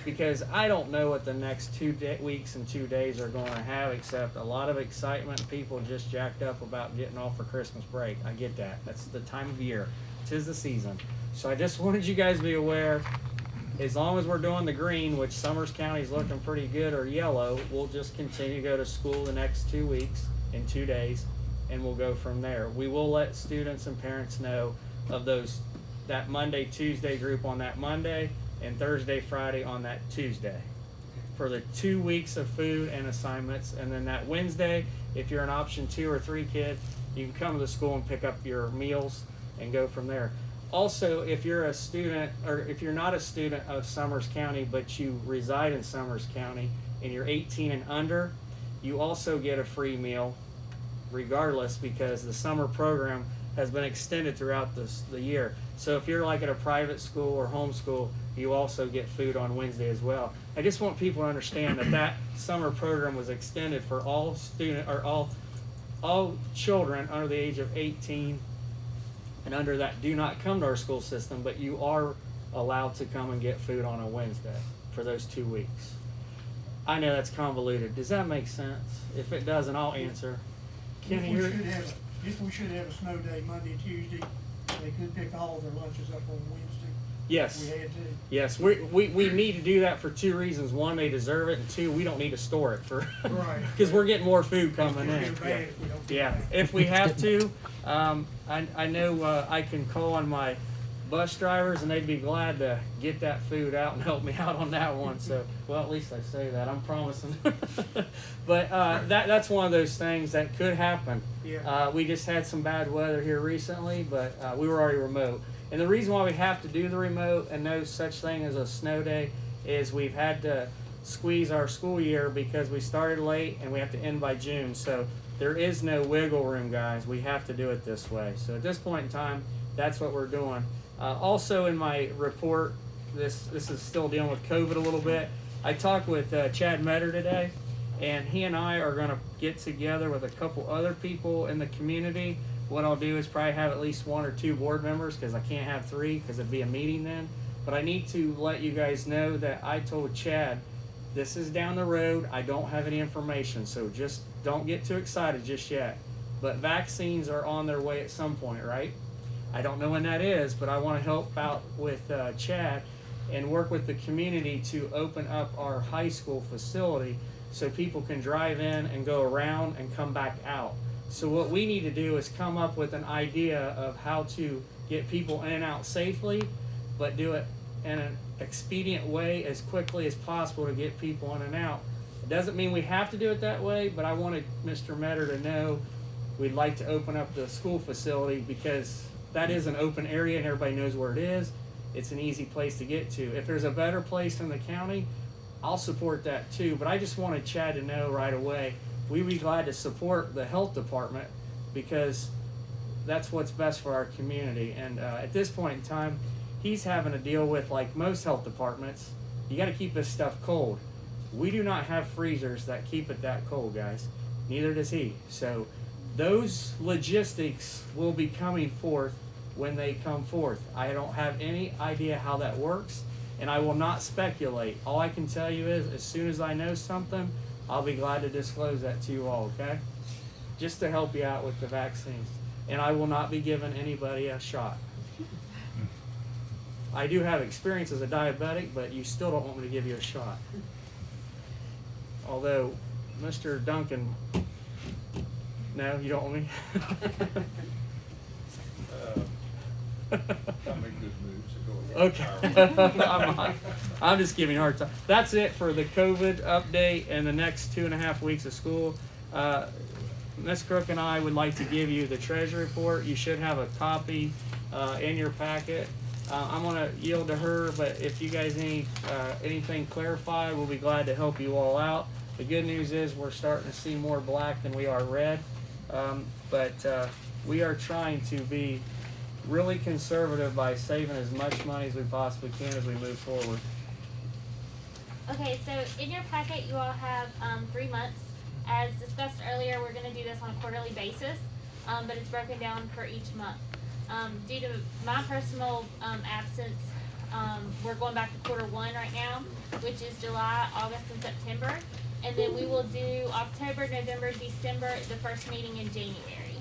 Because I don't know what the next 2 weeks and 2 days are going to have, except a lot of excitement. People just jacked up about getting off for Christmas break. I get that. That's the time of year. 'Tis the season. So I just wanted you guys to be aware, as long as we're doing the green, which Summers County is looking pretty good, or yellow, we'll just continue to go to school the next 2 weeks and 2 days, and we'll go from there. We will let students and parents know of that Monday, Tuesday group on that Monday, and Thursday, Friday on that Tuesday, for the 2 weeks of food and assignments. And then that Wednesday, if you're an option 2 or 3 kid, you can come to the school and pick up your meals and go from there. Also, if you're a student, or if you're not a student of Summers County, but you reside in Summers County and you're 18 and under, you also get a free meal regardless, because the summer program has been extended throughout the year. So if you're like at a private school or homeschool, you also get food on Wednesday as well. I just want people to understand that summer program was extended for all all children under the age of 18 and under that do not come to our school system, but you are allowed to come and get food on a Wednesday for those 2 weeks. I know that's convoluted. Does that make sense? If it doesn't, I'll answer. Kenny, you're... If we should have a snow day Monday, Tuesday, they could pick all their lunches up on Wednesday. Yes. We had to. Yes, we need to do that for 2 reasons. One, they deserve it, and 2, we don't need to store it for, Right. because we're getting more food coming in. Feel bad if we don't do Yeah, that. if we have to, I know I can call on my bus drivers, and they'd be glad to get that food out and help me out on that one. So, well, at least I say that. I'm promising. But that's one of those things that could happen. Yeah. We just had some bad weather here recently, but we were already remote. And the reason why we have to do the remote and no such thing as a snow day is we've had to squeeze our school year because we started late and we have to end by June. So there is no wiggle room, guys. We have to do it this way. So at this point in time, that's what we're doing. Also in my report, this is still dealing with COVID a little bit. I talked with Chad Metter today, and he and I are going to get together with a couple other people in the community. What I'll do is probably have at least 1 or 2 board members, because I can't have 3 because it'd be a meeting then. But I need to let you guys know that I told Chad, this is down the road. I don't have any information, so just don't get too excited just yet. But vaccines are on their way at some point, right? I don't know when that is, but I want to help out with Chad and work with the community to open up our high school facility so people can drive in and go around and come back out. So what we need to do is come up with an idea of how to get people in and out safely, but do it in an expedient way as quickly as possible to get people in and out. It doesn't mean we have to do it that way, but I wanted Mr. Metter to know we'd like to open up the school facility, because that is an open area and everybody knows where it is. It's an easy place to get to. If there's a better place in the county, I'll support that too. But I just wanted Chad to know right away, we'd be glad to support the health department, because that's what's best for our community. And at this point in time, he's having to deal with, like most health departments, you got to keep this stuff cold. We do not have freezers that keep it that cold, guys. Neither does he. So those logistics will be coming forth when they come forth. I don't have any idea how that works, and I will not speculate. All I can tell you is, as soon as I know something, I'll be glad to disclose that to you all, okay? Just to help you out with the vaccines. And I will not be giving anybody a shot. I do have experience as a diabetic, but you still don't want me to give you a shot. Although, Mr. Duncan, no, you don't want me? I'm in good mood, so go ahead. Okay. I'm just giving you a hard time. That's it for the COVID update and the next 2.5 weeks of school. Ms. Crook and I would like to give you the treasury report. You should have a copy in your packet. I'm going to yield to her, but if you guys need anything clarified, we'll be glad to help you all out. The good news is we're starting to see more black than we are red, but we are trying to be really conservative by saving as much money as we possibly can as we move forward. Okay, so in your packet you all have 3 months. As discussed earlier, we're going to do this on a quarterly basis, but it's broken down for each month. Due to my personal absence, we're going back to quarter 1 right now, which is July, August, and September. And then we will do October, November, December, the first meeting in January.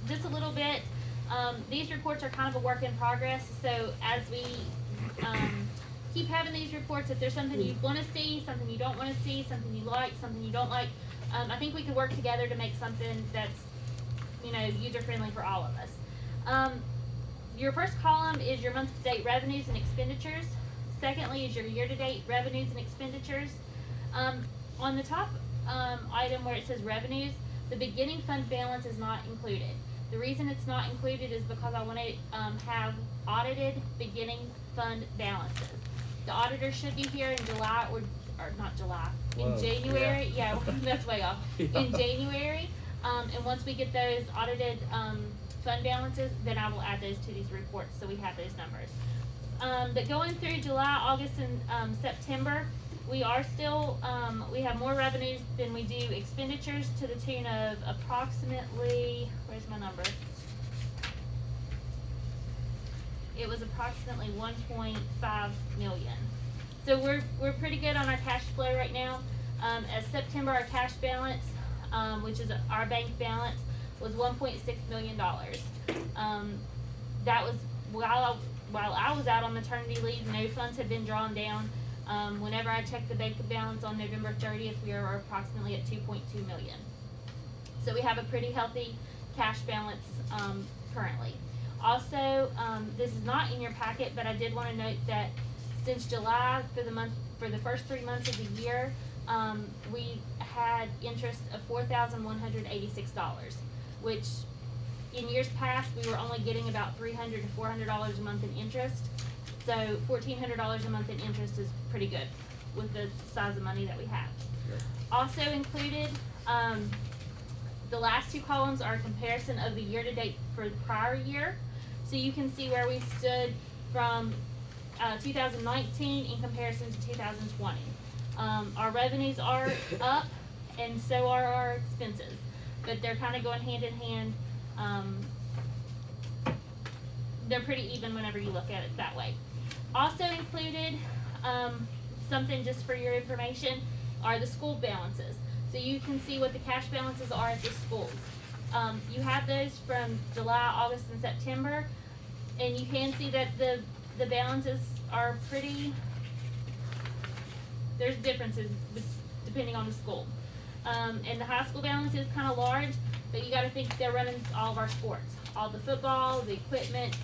Just a little bit, these reports are kind of a work in progress, so as we keep having these reports, if there's something you want to see, something you don't want to see, something you like, something you don't like, I think we could work together to make something that's, user-friendly for all of us. Your first column is your month-to-date revenues and expenditures. Secondly is your year-to-date revenues and expenditures. On the top item where it says revenues, the beginning fund balance is not included. The reason it's not included is because I want to have audited beginning fund balances. The auditor should be here in July, or not July, in January. Yeah, that's way off. In January. And once we get those audited fund balances, then I will add those to these reports so we have those numbers. But going through July, August, and September, we are still, we have more revenues than we do expenditures to the tune of approximately, where's my number? It was approximately 1.5 million. So we're pretty good on our cash flow right now. As September, our cash balance, which is our bank balance, was $1.6 million. That was while I was out on maternity leave. No funds had been drawn down. Whenever I checked the bank balance on November 30th, we are approximately at 2.2 million. So we have a pretty healthy cash balance currently. Also, this is not in your packet, but I did want to note that since July, for the first 3 months of the year, we had interest of $4,186, which in years past we were only getting about $300 to $400 a month in interest. So $1,400 a month in interest is pretty good with the size of money that we have. Yep. Also included, the last 2 columns are a comparison of the year-to-date for the prior year. So you can see where we stood from 2019 in comparison to 2020. Our revenues are up, and so are our expenses, but they're kind of going hand in hand. They're pretty even whenever you look at it that way. Also included, something just for your information, are the school balances. So you can see what the cash balances are at the schools. You have those from July, August, and September, and you can see that the balances are pretty, there's differences depending on the school. And the high school balance is kind of large, but you got to think they're running all of our sports, all the football, the equipment.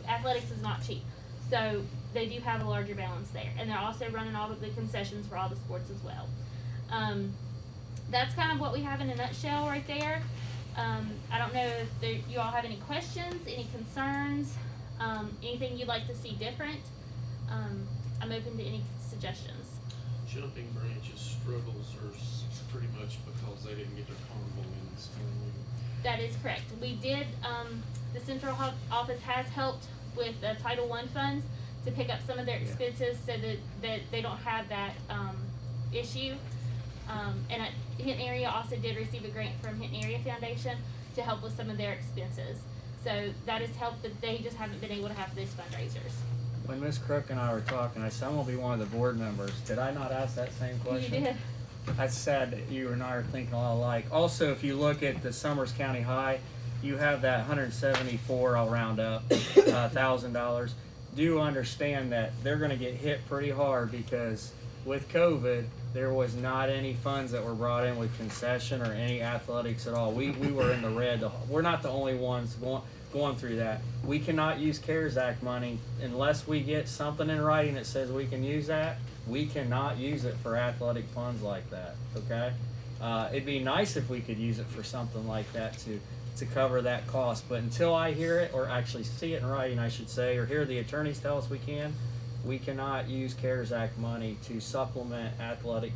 Athletics is not cheap, so they do have a larger balance there, and they're also running all of the concessions for all the sports as well. That's kind of what we have in a nutshell right there. I don't know if you all have any questions, any concerns, anything you'd like to see different. I'm open to any suggestions. Jumping Branches struggles are pretty much because they didn't get their carnival in this morning. That is correct. We did, the central office has helped with the Title I funds to pick up some of their expenses so that they don't have that, issue. And Hinton Area also did receive a grant from Hinton Area Foundation to help with some of their expenses. So that has helped, but they just haven't been able to have those fundraisers. When Ms. Crook and I were talking, I said, I'm gonna be one of the board members. Did I not ask that same question? You did. That's sad that you and I are thinking a lot alike. Also, if you look at the Summers County High, you have that 174, I'll round up, $1,000. Do understand that they're gonna get hit pretty hard because with COVID, there was not any funds that were brought in with concession or any athletics at all. We were in the red. We're not the only ones going through that. We cannot use CARES Act money unless we get something in writing that says we can use that. We cannot use it for athletic funds like that, okay? It'd be nice if we could use it for something like that to cover that cost, but until I hear it, or actually see it in writing, I should say, or hear the attorneys tell us we cannot use CARES Act money to supplement athletic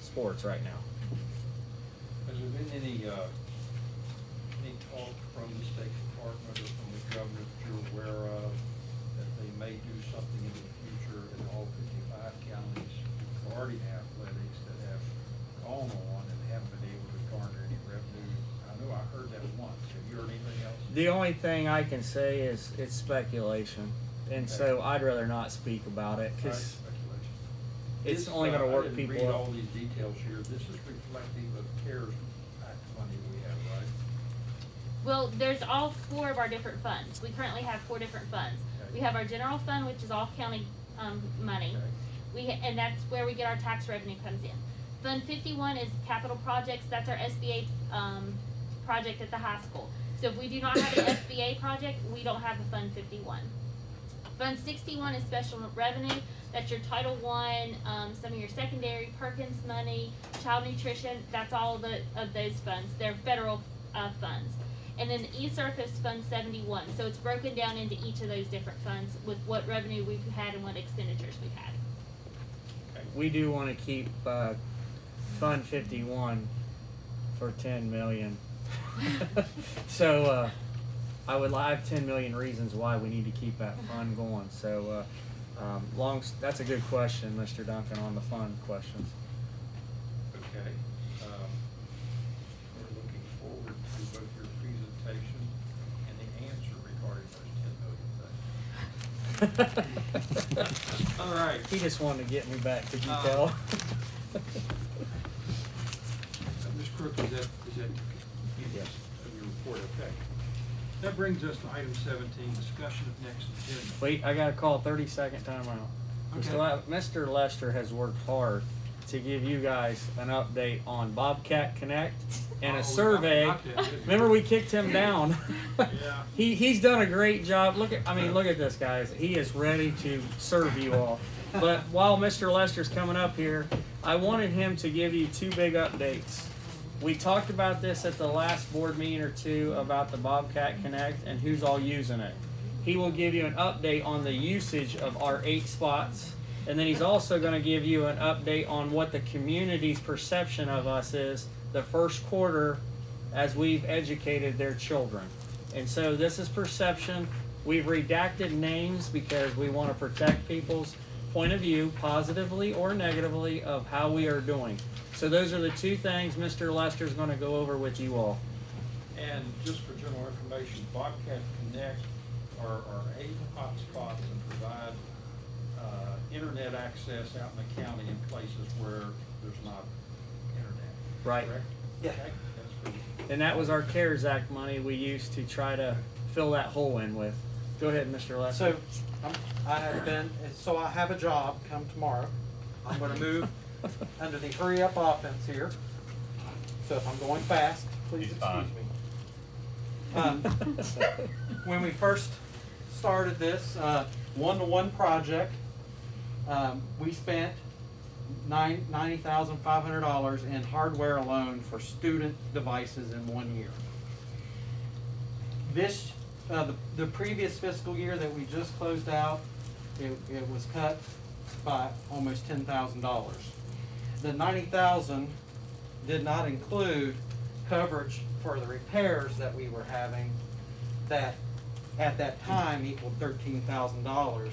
sports right now. Has there been any talk from the State Department or from the governor that you're aware of that they may do something in the future in all 55 counties regarding athletics that have gone on and haven't been able to garner any revenue? I know I heard that once. Have you heard anything else? The only thing I can say is it's speculation, and so I'd rather not speak about it because it's only going to work people I didn't read up. all these details here. This is reflective of CARES Act money we have, right? Well, there's all 4 of our different funds. We currently have 4 different funds. Okay. We have our general fund, which is all county money. Okay. And that's where we get our tax revenue comes in. Fund 51 is capital projects. That's our SBA project at the high school. So if we do not have an SBA project, we don't have a Fund 51. Fund 61 is special revenue. That's your Title I, some of your secondary, Perkins money, child nutrition. That's all of those funds. They're federal funds. And then the E-Surface Fund 71. So it's broken down into each of those different funds with what revenue we've had and what expenditures we've had. We do want to keep Fund 51 for 10 million. So I have 10 million reasons why we need to keep that fund going. So that's a good question, Mr. Duncan, on the fund questions. Okay. We're looking forward to both your presentation and the answer regarding those 10 million things. All right. He just wanted to get me back. Could you tell? Ms. Crook, is that Yes. your report? Okay. That brings us to item 17, discussion of next agenda. Wait, I got to call 30-second timeout. Okay. Mr. Lester has worked hard to give you guys an update on Bobcat Connect and a survey. Remember, we kicked him down. Yeah. He's done a great job. Look at this, guys. He is ready to serve you all. But while Mr. Lester's coming up here, I wanted him to give you 2 big updates. We talked about this at the last board meeting or 2 about the Bobcat Connect and who's all using it. He will give you an update on the usage of our 8 spots, and then he's also going to give you an update on what the community's perception of us is the first quarter as we've educated their children. And so this is perception. We've redacted names because we want to protect people's point of view, positively or negatively, of how we are doing. So those are the 2 things Mr. Lester's going to go over with you all. And just for general information, Bobcat Connect are 8 hotspots and provide internet access out in the county in places where there's not internet. Right. Correct? Yeah. Okay. That's good. And that was our CARES Act money we used to try to fill that hole in with. Go ahead, Mr. Lester. So I have a job come tomorrow. I'm going to move under the hurry up offense here. So if I'm going fast, please excuse me. When we first started this one-to-one project, we spent $90,500 in hardware alone for student devices in 1 year. This, the previous fiscal year that we just closed out, it was cut by almost $10,000. the 90,000 did not include coverage for the repairs that we were having that at that time equaled $13,000.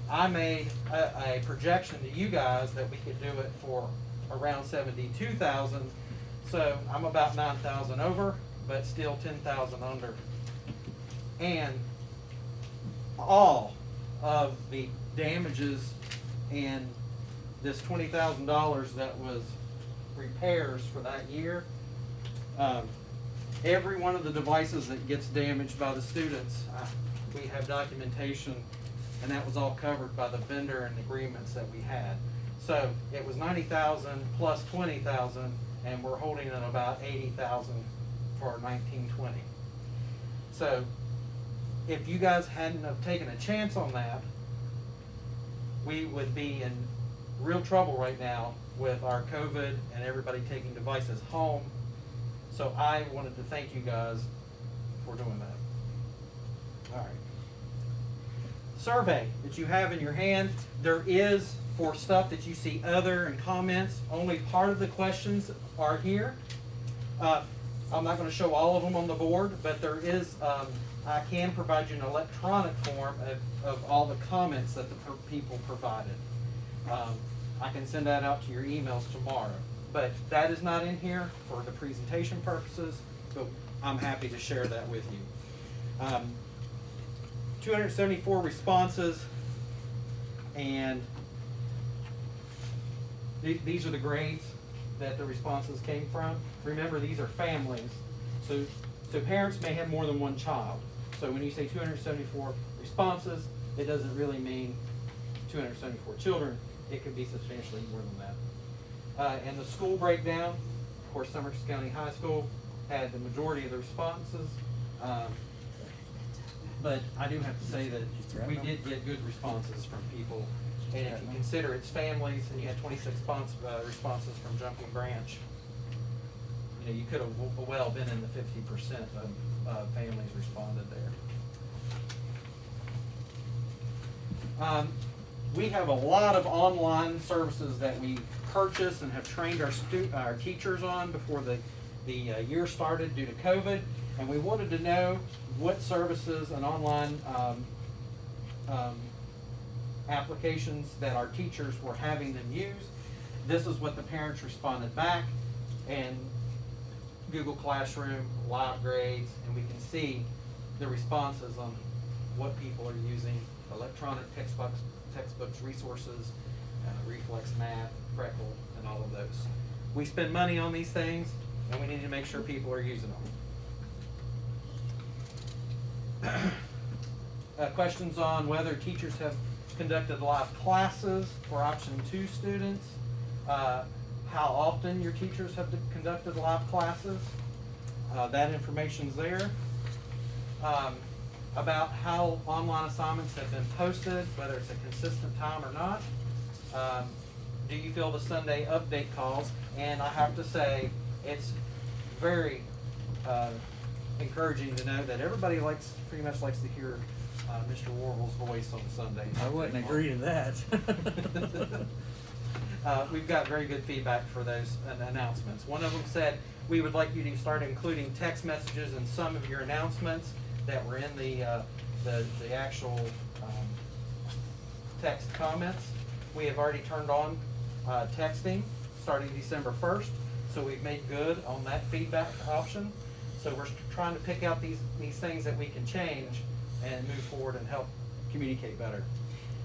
I made a projection to you guys that we could do it for around 72,000. So I'm about 9,000 over, but still 10,000 under. And all of the damages and this $20,000 that was repairs for that year, every one of the devices that gets damaged by the students, we have documentation, and that was all covered by the vendor and agreements that we had. So it was 90,000 plus 20,000, and we're holding at about 80,000 for 1920. So if you guys hadn't have taken a chance on that, we would be in real trouble right now with our COVID and everybody taking devices home. So I wanted to thank you guys for doing that. All right. Survey that you have in your hand, there is, for stuff that you see other and comments, only part of the questions are here. I'm not going to show all of them on the board, but there is, I can provide you an electronic form of all the comments that the people provided. I can send that out to your emails tomorrow. But that is not in here for the presentation purposes, but I'm happy to share that with you. 274 responses, and these are the grades that the responses came from. Remember, these are families, so parents may have more than one child. So when you say 274 responses, it doesn't really mean 274 children. It could be substantially more than that. And the school breakdown, of course, Somerset County High School had the majority of the responses. But I do have to say that we did get good responses from people. And if you consider it's families, and you had 26 responses from Jumping Branch, you know, you could have well been in the 50% of families responded there. We have a lot of online services that we purchased and have trained our teachers on before the year started due to COVID, and we wanted to know what services and online applications that our teachers were having them use. This is what the parents responded back, and Google Classroom, live grades, and we can see the responses on what people are using: electronic textbooks, resources, Reflex Math, Freckle, and all of those. We spend money on these things, and we need to make sure people are using them. Questions on whether teachers have conducted live classes for option 2 students, how often your teachers have conducted live classes. That information's there. About how online assignments have been posted, whether it's a consistent time or not. Do you feel the Sunday update calls? And I have to say, it's very encouraging to know that everybody pretty much likes to hear Mr. Warvel's voice on Sundays. I wouldn't agree to that. We've got very good feedback for those announcements. One of them said, we would like you to start including text messages in some of your announcements that were in the actual text comments. We have already turned on texting starting December 1st, so we've made good on that feedback option. So we're trying to pick out these things that we can change and move forward and help communicate better.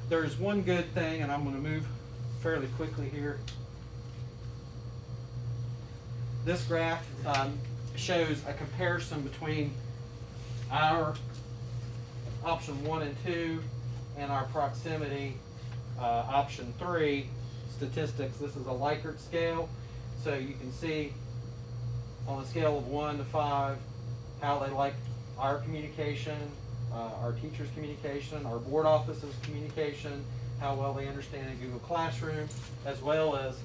There's one good thing, and I'm going to move fairly quickly here. This graph shows a comparison between our option 1 and 2 and our proximity option 3 statistics. This is a Likert scale, so you can see on a scale of 1 to 5 how they like our communication, our teachers' communication, our board office's communication, how well they understand in Google Classroom, as well as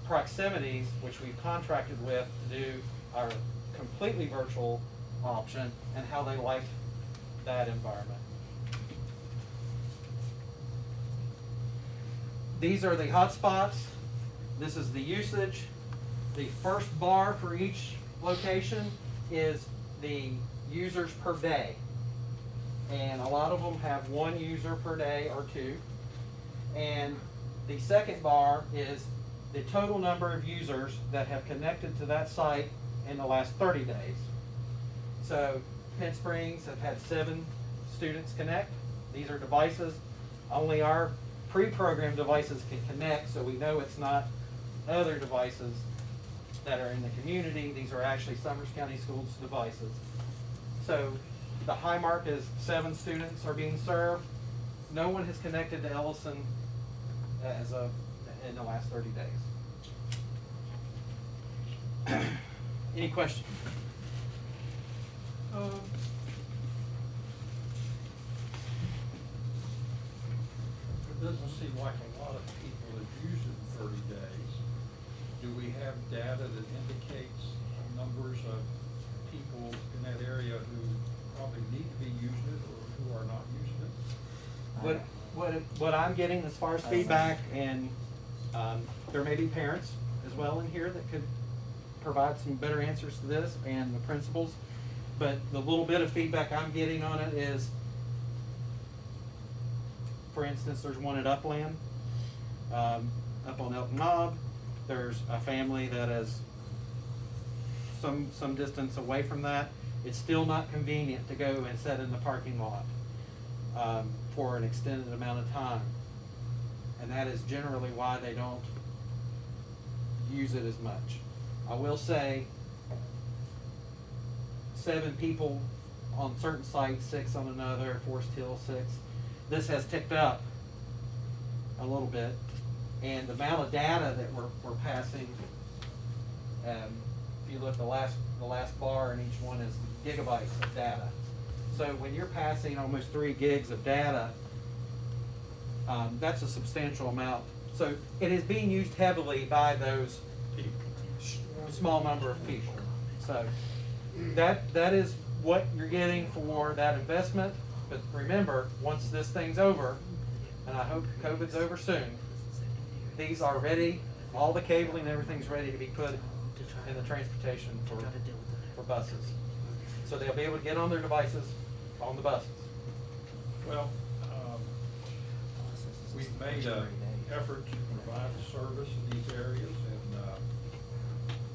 proximities, which we've contracted with to do our completely virtual option, and how they like that environment. These are the hotspots this is the usage. The first bar for each location is the users per day. And a lot of them have one user per day or two. And the second bar is the total number of users that have connected to that site in the last 30 days. So Penn Springs have had 7 students connect. These are devices. Only our pre-programmed devices can connect, so we know it's not other devices that are in the community. These are actually Summers County Schools devices. So the high mark is 7 students are being served. No one has connected to Ellison in the last 30 days. Any questions? It doesn't seem like a lot of people have used it in 30 days. Do we have data that indicates numbers of people in that area who probably need to be using it or who are not using it? What I'm getting as far as feedback, and there may be parents as well in here that could provide some better answers to this, and the principals, but the little bit of feedback I'm getting on it is, for instance, there's one at Upland, up on Elton Knob. There's a family that is some distance away from that. It's still not convenient to go and sit in the parking lot for an extended amount of time. And that is generally why they don't use it as much. I will say 7 people on certain sites, 6 on another, Forest Hill 6. This has ticked up a little bit, and the amount of data that we're passing, if you look, the last bar in each one is gigabytes of data. So when you're passing almost 3 gigs of data, that's a substantial amount. So it is being used heavily by those small number of people. So that is what you're getting for that investment. But remember, once this thing's over, and I hope COVID's over soon, these are ready, all the cabling and everything's ready to be put in the transportation for buses. So they'll be able to get on their devices on the buses. Well, we've made an effort to provide the service in these areas, and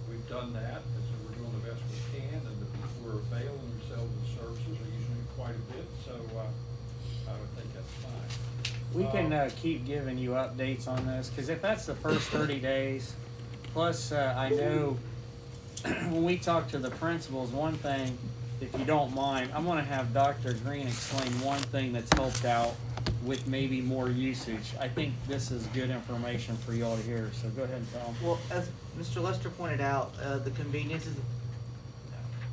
we've done that, and so we're doing the best we can, and the people who are availing themselves of the services are using it quite a bit, so I would think that's fine. We can keep giving you updates on this, because if that's the first 30 days, plus I know when we talk to the principals, one thing, if you don't mind, I'm going to have Dr. Green explain one thing that's helped out with maybe more usage. I think this is good information for you all to hear, so go ahead and tell them. Well, as Mr. Lester pointed out, the convenience is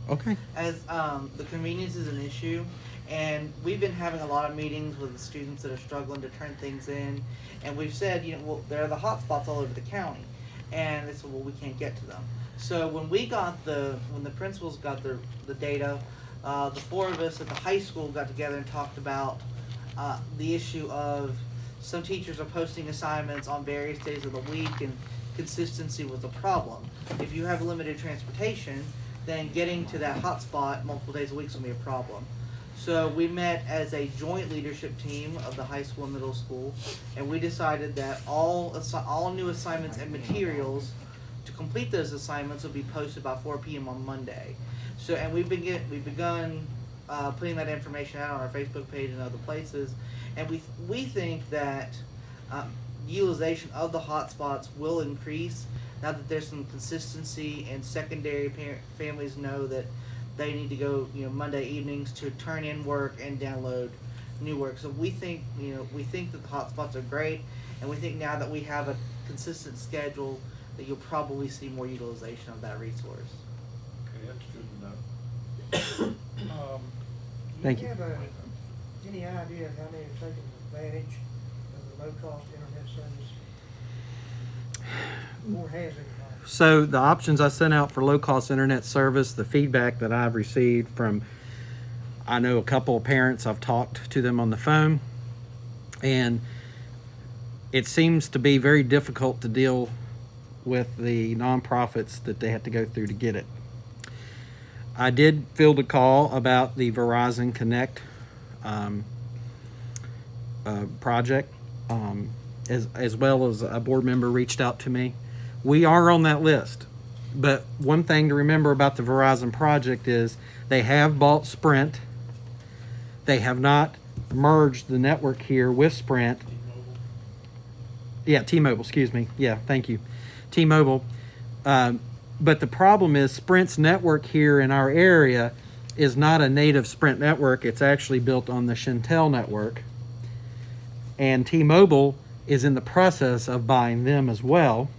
Okay. the convenience is an issue, and we've been having a lot of meetings with the students that are struggling to turn things in, and we've said, well, there are the hot spots all over the county, and they said, well, we can't get to them. So when the principals got the data, the 4 of us at the high school got together and talked about the issue of some teachers are posting assignments on various days of the week, and consistency was a problem. If you have limited transportation, then getting to that hotspot multiple days a week is going to be a problem. So we met as a joint leadership team of the high school and middle school, and we decided that all new assignments and materials to complete those assignments will be posted by 4 p.m. on Monday. So, and we've begun putting that information out on our Facebook page and other places, and we think that utilization of the hotspots will increase now that there's some consistency, and secondary families know that they need to go, Monday evenings to turn in work and download new work. So we think that the hotspots are great, and we think now that we have a consistent schedule that you'll probably see more utilization of that resource. Okay, that's good to know. Thank Do you. you have any idea of how many are taking advantage of the low-cost internet service? Or has anybody? So the options I sent out for low-cost internet service, the feedback that I've received from, I know a couple of parents, I've talked to them on the phone, and it seems to be very difficult to deal with the nonprofits that they had to go through to get it. I did field a call about the Verizon Connect project, as well as a board member reached out to me. We are on that list, but one thing to remember about the Verizon project is they have bought Sprint. They have not merged the network here with Sprint. Yeah, T-Mobile, excuse me. Yeah, thank you. T-Mobile. But the problem is Sprint's network here in our area is not a native Sprint network. It's actually built on the Shentel network. And T-Mobile is in the process of buying them as well.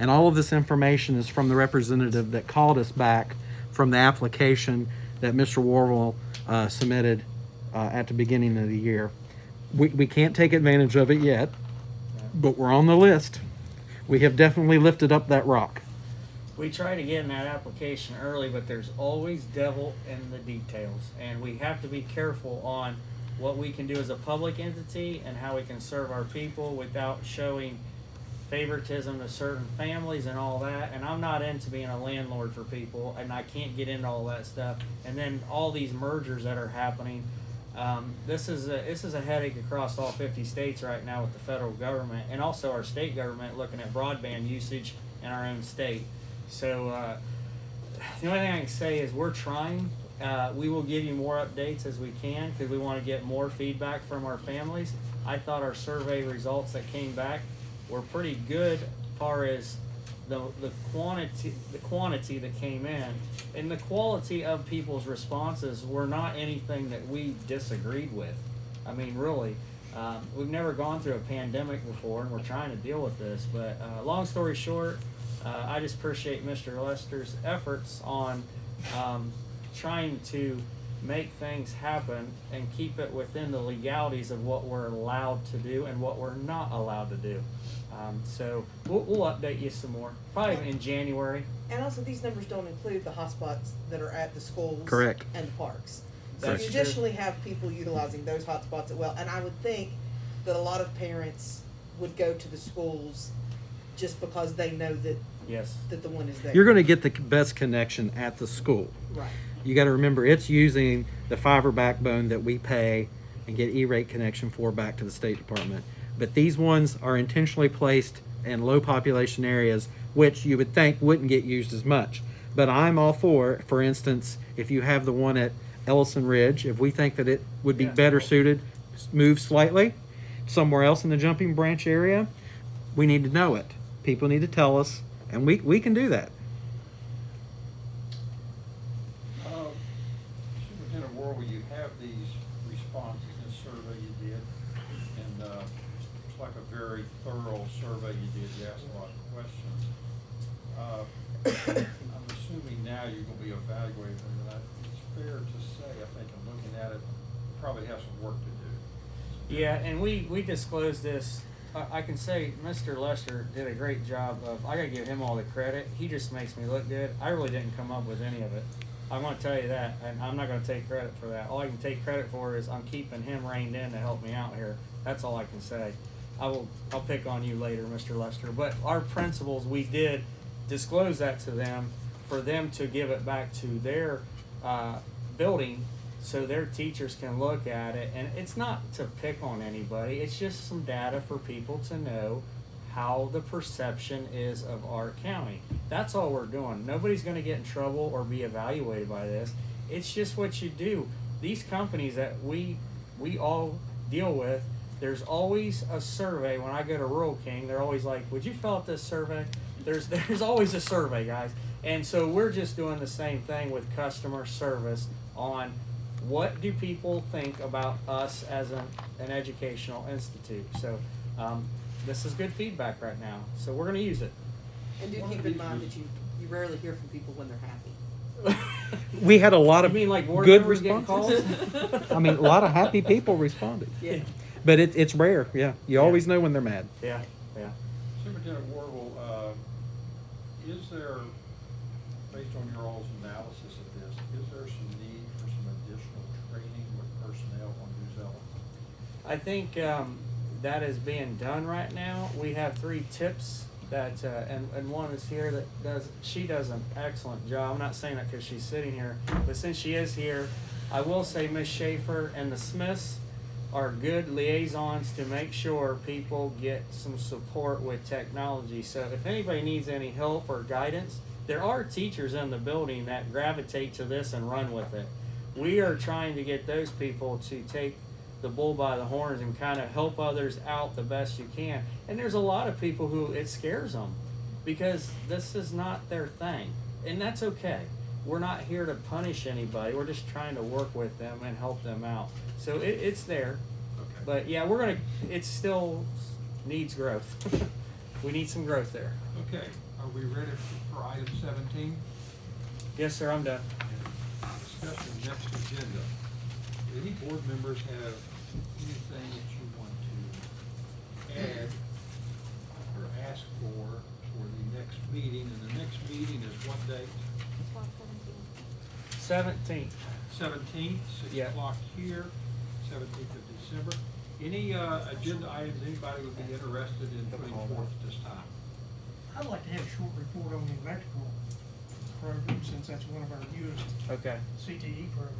And all of this information is from the representative that called us back from the application that Mr. Warville submitted at the beginning of the year. We can't take advantage of it yet, but we're on the list. We have definitely lifted up that rock. We try to get in that application early, but there's always devil in the details, and we have to be careful on what we can do as a public entity and how we can serve our people without showing favoritism to certain families and all that. And I'm not into being a landlord for people, and I can't get into all that stuff. And then all these mergers that are happening, this is a headache across all 50 states right now with the federal government and also our state government looking at broadband usage in our own state. So the only thing I can say is we're trying. We will give you more updates as we can because we want to get more feedback from our families. I thought our survey results that came back were pretty good as far as the quantity that came in, and the quality of people's responses were not anything that we disagreed with. I mean, really, we've never gone through a pandemic before, and we're trying to deal with this. But long story short, I just appreciate Mr. Lester's efforts on trying to make things happen and keep it within the legalities of what we're allowed to do and what we're not allowed to do. So we'll update you some more, probably in January. And also, these numbers don't include the hotspots that are at the schools. Correct. And the parks. So That's you true. additionally have people utilizing those hotspots as well. And I would think that a lot of parents would go to the schools just because they know that Yes. that the one is there. You're going to get the best connection at the school. Right. You got to remember it's using the fiber backbone that we pay and get E-rate connection for back to the State Department. But these ones are intentionally placed in low population areas, which you would think wouldn't get used as much. But I'm all for instance, if you have the one at Ellison Ridge, if we think that it would be better suited, move slightly somewhere else in the Jumping Branch area, we need to know it. People need to tell us, and we can do that. Superintendent Warwell, you have these responses in the survey you did, and it's like a very thorough survey you did. You asked a lot of questions. I'm assuming now you're going to be evaluating them, and it's fair to say, I think, I'm looking at it, you probably have some work to do. Yeah, and we disclosed this. I can say Mr. Lester did a great job of, I gotta give him all the credit. He just makes me look good. I really didn't come up with any of it. I'm gonna tell you that, and I'm not gonna take credit for that. All I can take credit for is I'm keeping him reined in to help me out here. That's all I can say. I'll pick on you later, Mr. Lester. But our principals, we did disclose that to them for them to give it back to their building so their teachers can look at it. And it's not to pick on anybody. It's just some data for people to know how the perception is of our county. That's all we're doing. Nobody's going to get in trouble or be evaluated by this. It's just what you do. These companies that we all deal with, there's always a survey. When I go to Rural King, they're always like, would you fill out this survey? There's always a survey, guys. And so we're just doing the same thing with customer service on what do people think about us as an educational institute. So this is good feedback right now. So we're going to use it. And do keep in mind that you rarely hear from people when they're happy. We had a lot of like good responses. I mean, a lot of happy people responded. Yeah. But it's rare, yeah. You always know when they're mad. Yeah, yeah. Superintendent Warville, is there, based on your all's analysis of this, is there some need for some additional training with personnel on News Ellen? I think that is being done right now. We have 3 tips that, and one is here that she does an excellent job. I'm not saying that because she's sitting here, but since she is here, I will say Miss Schaefer and the Smiths are good liaisons to make sure people get some support with technology. So if anybody needs any help or guidance, there are teachers in the building that gravitate to this and run with it. We are trying to get those people to take the bull by the horns and kind of help others out the best you can. And there's a lot of people who it scares them because this is not their thing. And that's okay. We're not here to punish anybody. We're just trying to work with them and help them out. So it's there. Okay. But yeah, it still needs growth. We need some growth there. Okay, are we ready for item 17? Yes, sir, I'm done. Discussion next agenda. Any board members have anything that you want to add or ask for the next meeting? And the next meeting is what date? 17th. 17th, 6 o'clock here, 17th of December. Any agenda items anybody would be interested in putting forth at this time? I'd like to have a short report on the electrical program, since that's one of our newest Okay. CTE programs.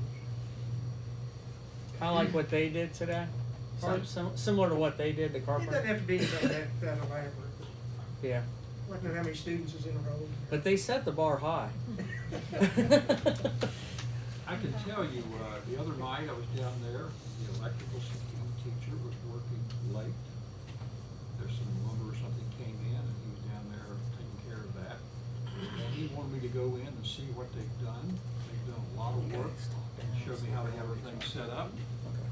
Kind of like what they did today? Similar to what they did, the It carpenter? doesn't have to be anything that elaborate. Yeah. I'd like to know how many students is enrolled. But they set the bar high. I can tell you, the other night I was down there, the electrical CTE teacher was working late. There's some lumber or something came in and he was down there taking care of that. And he wanted me to go in and see what they've done. They've done a lot of work and showed me how they have everything set up.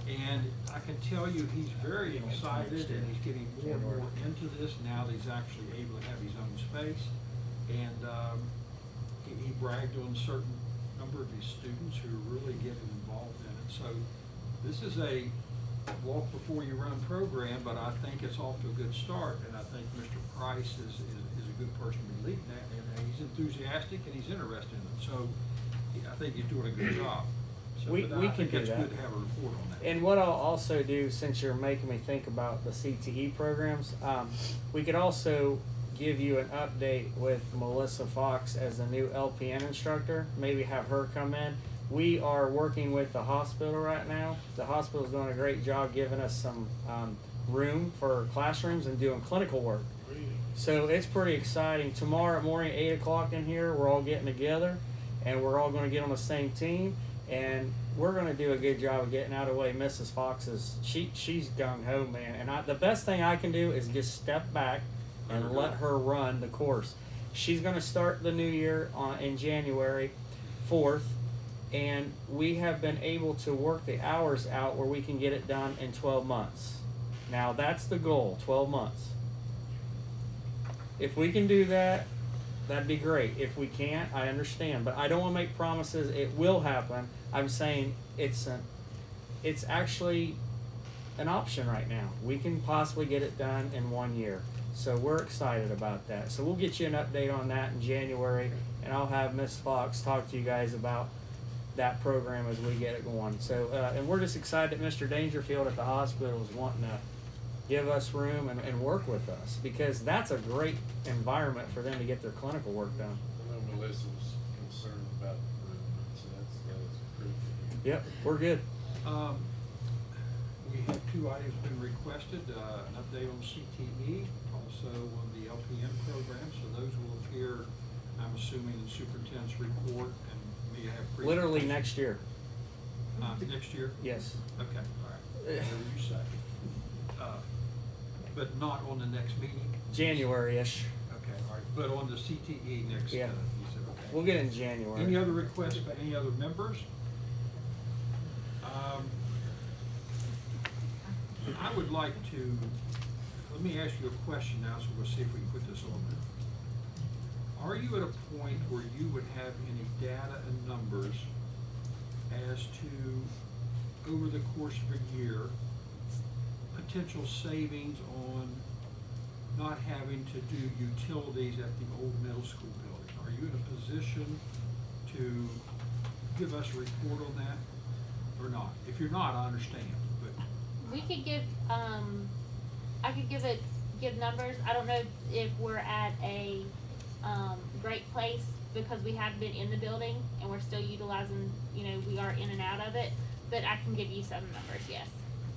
And I can tell you, he's very excited and he's getting more and more into this now that he's actually able to have his own space. And he bragged on a certain number of his students who are really getting involved in it. So this is a walk before you run program, but I think it's off to a good start. And I think Mr. Price is a good person to be leading that. And he's enthusiastic and he's interested in it. So I think he's doing a good job. So, We I can think do it's that. good to have a report on that. And what I'll also do, since you're making me think about the CTE programs, we could also give you an update with Melissa Fox as the new LPN instructor. Maybe have her come in. We are working with the hospital right now. The hospital's doing a great job giving us some room for classrooms and doing clinical work. So it's pretty exciting. Tomorrow morning, 8 o'clock in here, we're all getting together and we're all going to get on the same team. And we're going to do a good job of getting out of the way. Mrs. Fox she's gung-ho, man. And the best thing I can do is just step back and let her run the course. She's going to start the new year in January 4th. And we have been able to work the hours out where we can get it done in 12 months. Now, that's the goal, 12 months. If we can do that, that'd be great. If we can't, I understand. But I don't want to make promises it will happen. I'm saying it's actually an option right now. We can possibly get it done in 1 year. So we're excited about that. So we'll get you an update on that in January, and I'll have Ms. Fox talk to you guys about that program as we get it going. So, and we're just excited that Mr. Dangerfield at the hospital is wanting to give us room and work with us, because that's a great environment for them to get their clinical work done. I know Melissa was concerned about the room, so that's pretty good. Yep, we're good. We have 2 items been requested, an update on CTE, also on the LPN program. So those will appear, I'm assuming, in the superintendent's report, and may have Literally next year. Next year? Yes. Okay, all right. Whatever you say. But not on the next meeting? January-ish. Okay, all right. But on the CTE next, Yeah. you said, okay. We'll get in January. Any other requests by any other members? I would like to, let me ask you a question now, so we'll see if we can put this on there. Are you at a point where you would have any data and numbers as to, over the course of a year, potential savings on not having to do utilities at the old middle school building? Are you in a position to give us a report on that or not? If you're not, I understand, but. We could give, I could give it give numbers. I don't know if we're at a, great place because we have been in the building and we're still utilizing, you know, we are in and out of it, but I can give you some numbers, yes.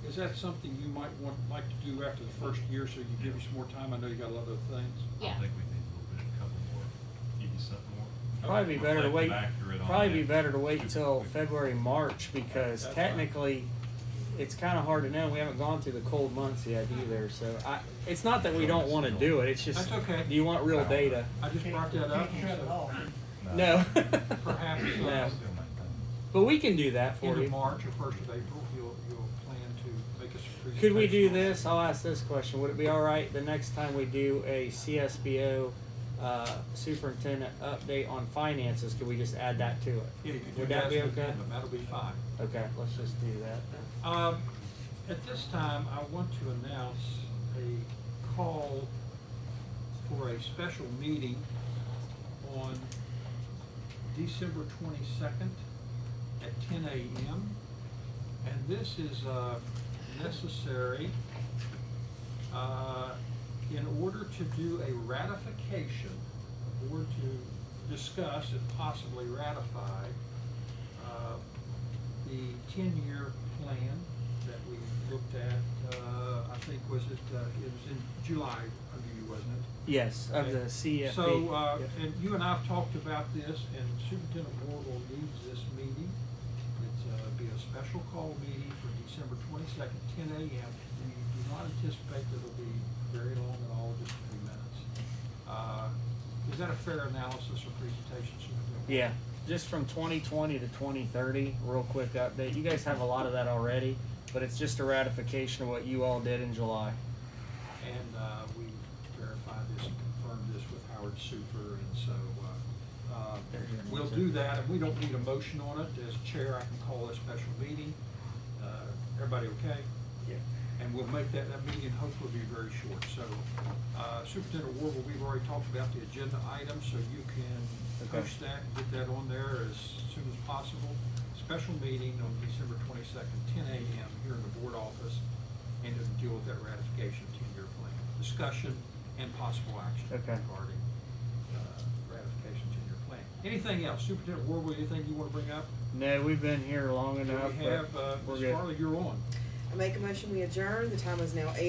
Is that something you might like to do after the first year, so you give you some more time? I know you got a lot of other things. Yeah. I think we need a little bit, a couple more, give you something more. Probably be better to wait, reflective, accurate on probably that. be better to wait till February, March, because That's technically, it's kinda hard to know, we haven't gone through the cold months yet either, so it's not that we don't wanna do it, it's just, That's okay. do you want real data? I just brought that up. Can't shut it off. No. Perhaps, No. But we can do that for end of you. March or 1st of April, you'll plan to make us a presentation. Could we do on it. this? I'll ask this question. Would it be all right the next time we do a CSBO superintendent update on finances? Could we just add that to it? Yeah, you could do Would that as be an okay? addendum. That'll be fine. Okay, let's just do that. At this time, I want to announce a call for a special meeting on December 22nd at 10 a.m. And this is necessary in order to do a ratification, or to discuss and possibly ratify the 10-year plan that we looked at. I think it was in July under you, wasn't it? Yes, of Okay. the CFP. So, Yep. and you and I have talked about this, and Superintendent Warble needs this meeting. It's, be a special call meeting for December 22nd, 10 a.m. We do not anticipate that it'll be very long at all, just a few minutes. Is that a fair analysis or presentation, Superintendent? Yeah, just from 2020 to 2030, real quick update. You guys have a lot of that already, but it's just a ratification of what you all did in July. And we verified this and confirmed this with Howard Super, and so we'll do that, and we don't need a motion on it. As chair, I can call a special meeting. Everybody okay? Yeah. And we'll make that meeting hopefully be very short. So Superintendent Warble, we've already talked about the agenda items, so you can post that, get that on there as soon as possible. Special meeting on December 22nd, 10 a.m. here in the board office, and to deal with that ratification 10-year plan. Discussion and possible action regarding ratification 10-year plan. Anything else? Superintendent Warble, anything you want to bring up? No, we've been here long Do enough. we have, but we're Ms. good. Farley, you're on. I make a motion, we adjourn. The time is now 8:00.